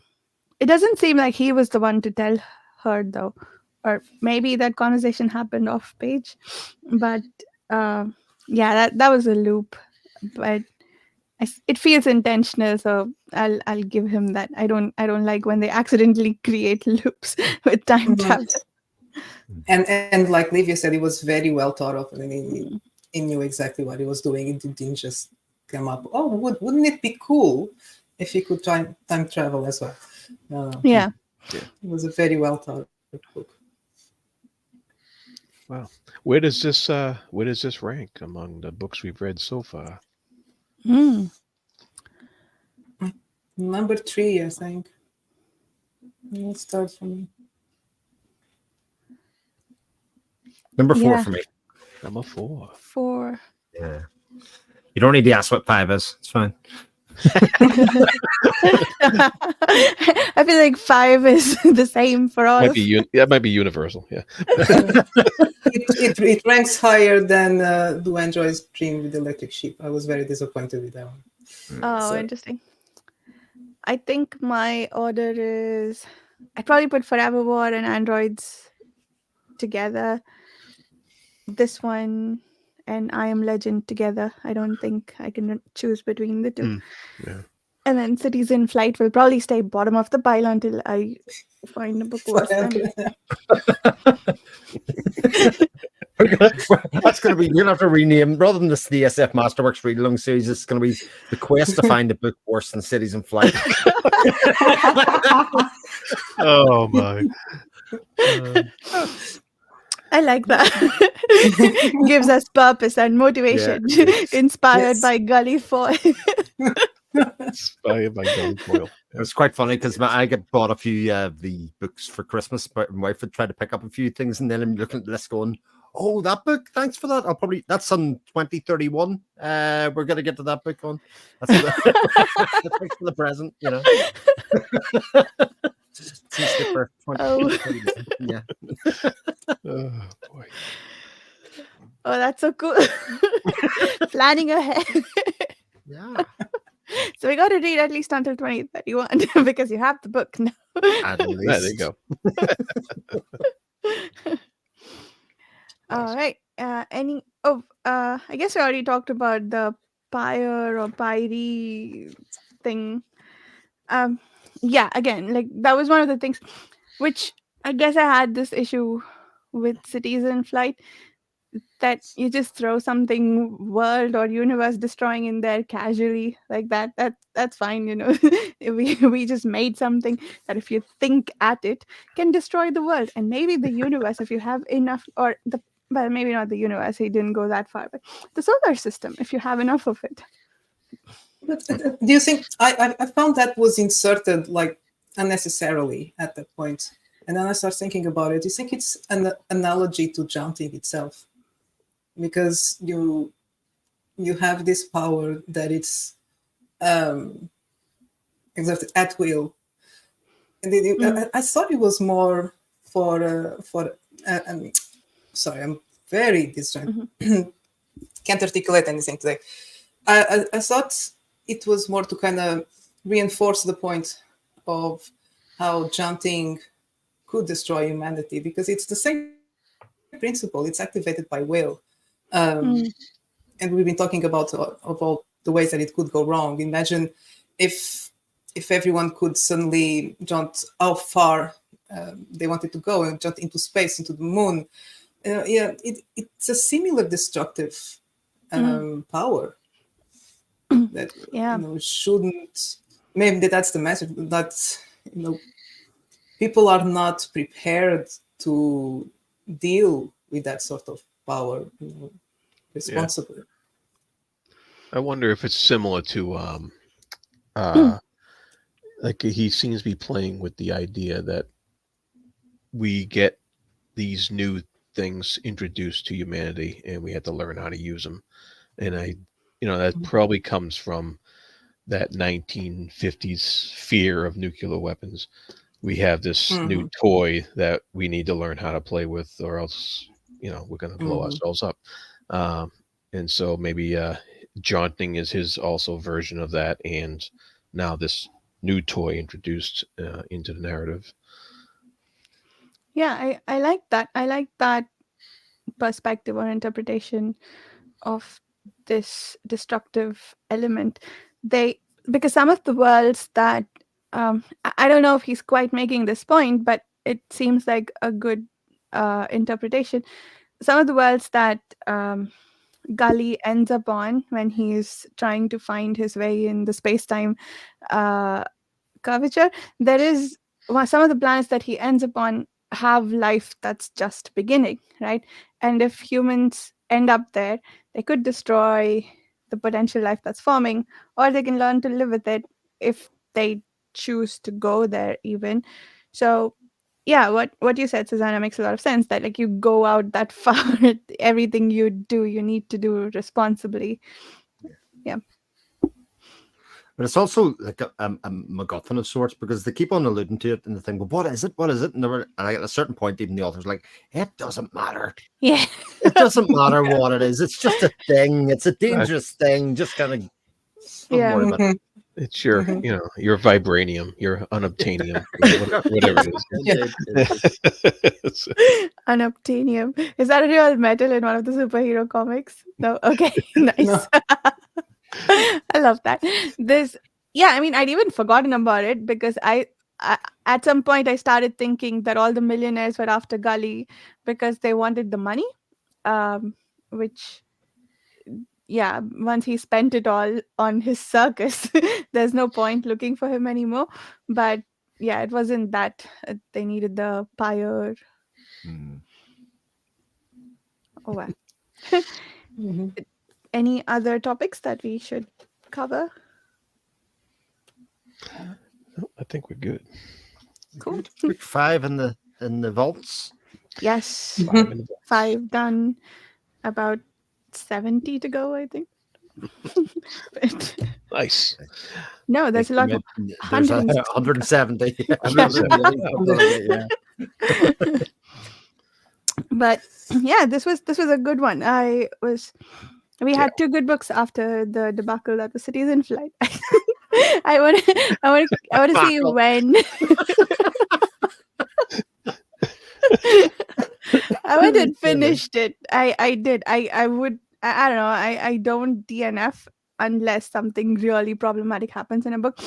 [SPEAKER 1] it doesn't seem like he was the one to tell her, though. Or maybe that conversation happened off page. But yeah, that was a loop. But it feels intentional, so I'll give him that. I don't like when they accidentally create loops with time travel.
[SPEAKER 2] And like Livia said, it was very well thought of. I mean, he knew exactly what he was doing. It didn't just come up. Oh, wouldn't it be cool if he could time travel as well?
[SPEAKER 1] Yeah.
[SPEAKER 2] It was a very well thought book.
[SPEAKER 4] Wow. Where does this rank among the books we've read so far?
[SPEAKER 1] Hmm.
[SPEAKER 2] Number 3, I think. Let's start from
[SPEAKER 5] Number 4
[SPEAKER 1] Yeah.
[SPEAKER 5] for me.
[SPEAKER 4] Number 4.
[SPEAKER 1] 4.
[SPEAKER 5] Yeah. You don't need to ask what 5 is. It's fine.
[SPEAKER 1] I feel like 5 is the same for all
[SPEAKER 4] Might
[SPEAKER 1] of
[SPEAKER 4] be that might be universal. Yeah.
[SPEAKER 2] it ranks higher than Do Androids Dream with the Electric Sheep. I was very disappointed with that one.
[SPEAKER 1] Oh,
[SPEAKER 2] So-
[SPEAKER 1] interesting. I think my order is I'd probably put Forever War and Androids together. This one and I Am Legend together. I don't think I can choose between the two.
[SPEAKER 4] Yeah.
[SPEAKER 1] And then Cities in Flight will probably stay bottom of the pile until I find a book worse than it.
[SPEAKER 5] That's going to be, you're going to have to rename, rather than the SF Masterworks read along series, it's going to be the quest to find a book worse than Cities in Flight.
[SPEAKER 4] Oh my.
[SPEAKER 1] I like that. Gives us purpose and motivation. Inspired
[SPEAKER 2] Yes.
[SPEAKER 1] by Gully Foy.
[SPEAKER 4] Inspired by Gully Foyle.
[SPEAKER 5] It's quite funny because I get bought a few of the books for Christmas, but my wife would try to pick up a few things, and then I'm looking at the list going, oh, that book, thanks for that. That's on 2031. We're going to get to that book on. That's for that's for the present, you know. For 2031. Yeah.
[SPEAKER 4] Oh boy.
[SPEAKER 1] Oh, that's so cool. Planning ahead.
[SPEAKER 5] Yeah.
[SPEAKER 1] So we got to read at least until 2031 because you have the book now.
[SPEAKER 5] At
[SPEAKER 4] Yeah, there you go.
[SPEAKER 1] All right. I guess we already talked about the pyre or pyre thing. Yeah, again, like that was one of the things which I guess I had this issue with Cities in Flight, that you just throw something world or universe destroying in there casually like that's fine, you know. we just made something that if you think at it can destroy the world and maybe the universe if you have enough, or the well, maybe not the universe, he didn't go that far, but the solar system if you have enough of it.
[SPEAKER 2] But do you think I found that was inserted like unnecessarily at that point? And then I start thinking about it. Do you think it's an analogy to jumping itself? Because you have this power that it's exerted at will. And I thought it was more for sorry, I'm very distracted. Can't articulate anything today. I thought it was more to kind of reinforce the point of how jumping could destroy humanity, because it's the same principle. It's activated by will. And we've been talking about of all the ways that it could go wrong. Imagine if everyone could suddenly jump how far they wanted to go and jump into space, into the moon. It's a similar destructive power that shouldn't. Maybe that's the message. That people are not prepared to deal with that sort of power responsibly.
[SPEAKER 4] I wonder if it's similar to like he seems to be playing with the idea that we get these new things introduced to humanity and we have to learn how to use them. And that probably comes from that 1950s fear of nuclear weapons. We have this new toy that we need to learn how to play with, or else, we're going to blow ourselves up. And so maybe jaunting is his also version of that. And now this new toy introduced into the narrative.
[SPEAKER 1] Yeah, I like that. I like that perspective or interpretation of this destructive element. Because some of the worlds that I don't know if he's quite making this point, but it seems like a good interpretation. Some of the worlds that Gully ends up on when he's trying to find his way in the space-time curvature, there is some of the planets that he ends up on have life that's just beginning, right? And if humans end up there, they could destroy the potential life that's forming, or they can learn to live with it if they choose to go there even. So yeah, what you said, Susanna, makes a lot of sense, that like you go out that far, everything you do, you need to do responsibly. Yeah.
[SPEAKER 5] But it's also like a MacGuffin of sorts, because they keep on alluding to it and they think, well, what is it? What is it? And at a certain point, even the author's like, it doesn't matter.
[SPEAKER 1] Yeah.
[SPEAKER 5] It doesn't matter what it is. It's just a thing. It's a dangerous thing. Just kind of don't
[SPEAKER 1] Yeah.
[SPEAKER 5] worry about it.
[SPEAKER 4] It's your, your vibranium, your unobtainium, whatever it is.
[SPEAKER 1] Unobtainium. Is that a real metal in one of the superhero comics? No. Okay. Nice.
[SPEAKER 2] No.
[SPEAKER 1] I love that. I mean, I'd even forgotten about it because I at some point I started thinking that all the millionaires were after Gully because they wanted the money. Which, yeah, once he spent it all on his circus, there's no point looking for him anymore. But yeah, it wasn't that they needed the pyre. Oh well. Any other topics that we should cover?
[SPEAKER 4] I think we're good.
[SPEAKER 1] Cool.
[SPEAKER 5] Book 5 in the vaults.
[SPEAKER 1] Yes. 5 done. About 70 to go, I think. But
[SPEAKER 4] Nice.
[SPEAKER 1] no, there's a lot more.
[SPEAKER 5] There's 170.
[SPEAKER 1] But yeah, this was a good one. We had 2 good books after the debacle that was Cities in Flight. I want to see when I went and finished it. I did. I would. I don't know. I don't DNF unless something really problematic happens in a book.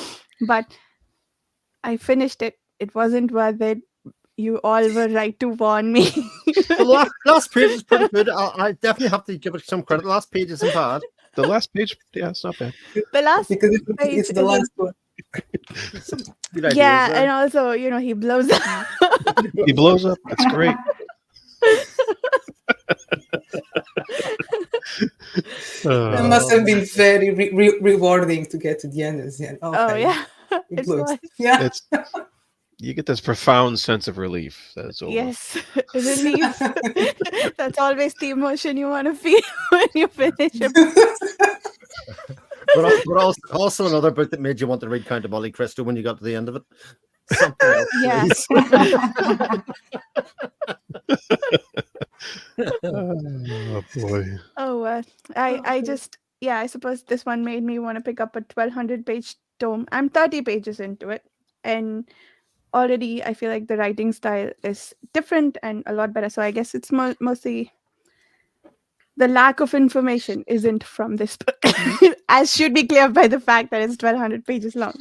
[SPEAKER 1] But I finished it. It wasn't worth it. You all were right to warn me.
[SPEAKER 5] The last page is pretty good. I definitely have to give it some credit. The last page isn't bad.
[SPEAKER 4] The last page, yeah, it's not bad.
[SPEAKER 1] The last
[SPEAKER 2] Because
[SPEAKER 1] page
[SPEAKER 2] it's the last one.
[SPEAKER 5] Good ideas
[SPEAKER 1] yeah,
[SPEAKER 5] there.
[SPEAKER 1] and also, he blows up.
[SPEAKER 4] He blows up. It's great.
[SPEAKER 2] It must have been very rewarding to get to the end and say,
[SPEAKER 1] Oh
[SPEAKER 2] okay,
[SPEAKER 1] yeah,
[SPEAKER 2] it
[SPEAKER 1] it
[SPEAKER 2] looks.
[SPEAKER 1] was.
[SPEAKER 2] Yeah.
[SPEAKER 4] You get this profound sense of relief that it's over.
[SPEAKER 1] Yes, relief. That's always the emotion you want to feel when you finish a book.
[SPEAKER 5] But also another book that made you want to read Count of Monte Cristo when you got to the end of it. Something else,
[SPEAKER 1] Yeah.
[SPEAKER 4] Oh boy.
[SPEAKER 1] Oh, I suppose this one made me want to pick up a 1,200-page tome. I'm 30 pages into it, and already I feel like the writing style is different and a lot better. So I guess it's mostly the lack of information isn't from this book, as should be clear by the fact that it's 1,200 pages long.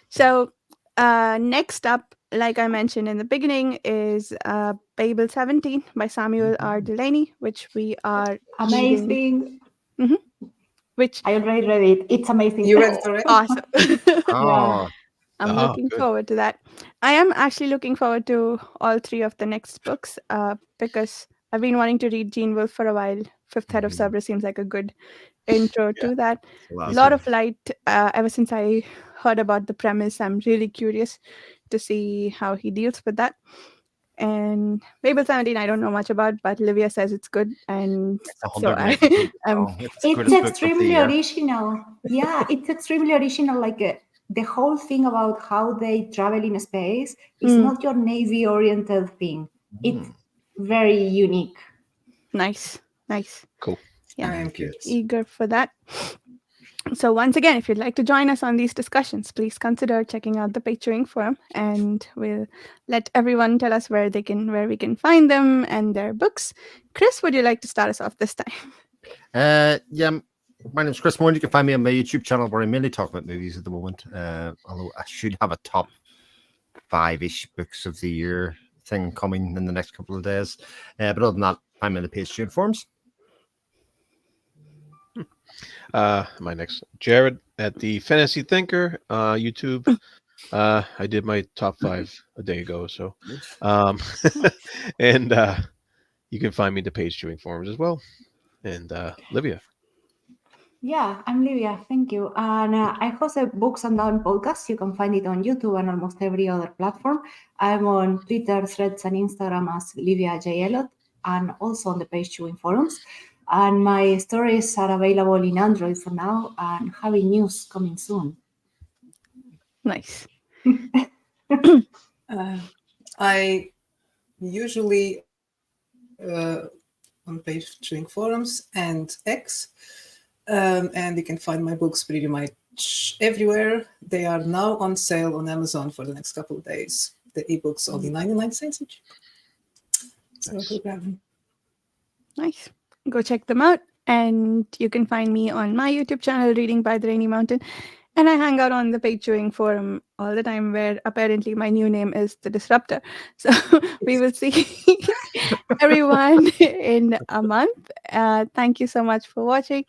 [SPEAKER 1] So next up, like I mentioned in the beginning, is Babel 17 by Samuel R. Delaney, which we are reading.
[SPEAKER 3] Amazing.
[SPEAKER 1] Which
[SPEAKER 3] I already read it. It's amazing.
[SPEAKER 2] You read it already?
[SPEAKER 1] awesome.
[SPEAKER 5] Oh,
[SPEAKER 1] I'm
[SPEAKER 4] Oh,
[SPEAKER 1] looking
[SPEAKER 4] good.
[SPEAKER 1] forward to that. I am actually looking forward to all 3 of the next books because I've been wanting to read Gene Wolfe for a while. Fifth Head of Cerberus seems like a good intro to that. A lot of light. Ever since I heard about the premise, I'm really curious to see how he deals with that. And Babel 17, I don't know much about, but Livia says it's good, and so
[SPEAKER 3] It's extremely original. Yeah, it's extremely original. Like the whole thing about how they travel in space is not your Navy-oriented thing. It's very unique.
[SPEAKER 1] Nice.
[SPEAKER 4] Cool.
[SPEAKER 1] Yeah,
[SPEAKER 2] I am curious.
[SPEAKER 1] eager for that. So once again, if you'd like to join us on these discussions, please consider checking out the Patreon forum, and we'll let everyone tell us where we can find them and their books. Chris, would you like to start us off this time?
[SPEAKER 5] Yeah, my name's Chris Moore. You can find me on my YouTube channel where I mainly talk about movies at the moment. Although I should have a top 5-ish books of the year thing coming in the next couple of days. But other than that, I'm in the Patreon forums.
[SPEAKER 4] My next Jared at the Fantasy Thinker YouTube. I did my top 5 a day ago, so
[SPEAKER 5] Good.
[SPEAKER 4] um,
[SPEAKER 1] Nice.
[SPEAKER 4] and you can find me in the page chewing forums as well. And Livia,
[SPEAKER 3] Yeah, I'm Livia. Thank you. And I host a Books and Down podcast. You can find it on YouTube and almost every other platform. I'm on Twitter, Threads, and Instagram as Livia J. Elliot, and also on the page chewing forums. And my stories are available in Android for now and having news coming soon.
[SPEAKER 1] Nice.
[SPEAKER 2] I usually on page chewing forums and X, and you can find my books pretty much everywhere. They are now on sale on Amazon for the next couple of days. The ebooks only 99 cents each. So
[SPEAKER 4] Nice.
[SPEAKER 2] go grab them.
[SPEAKER 1] Nice. Go check them out. And you can find me on my YouTube channel, Reading by the Rainy Mountain. And I hang out on the Page Chewing forum all the time, where apparently my new name is The Disruptor. So we will see everyone in a month. Thank you so much for watching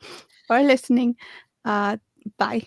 [SPEAKER 1] or listening. Bye.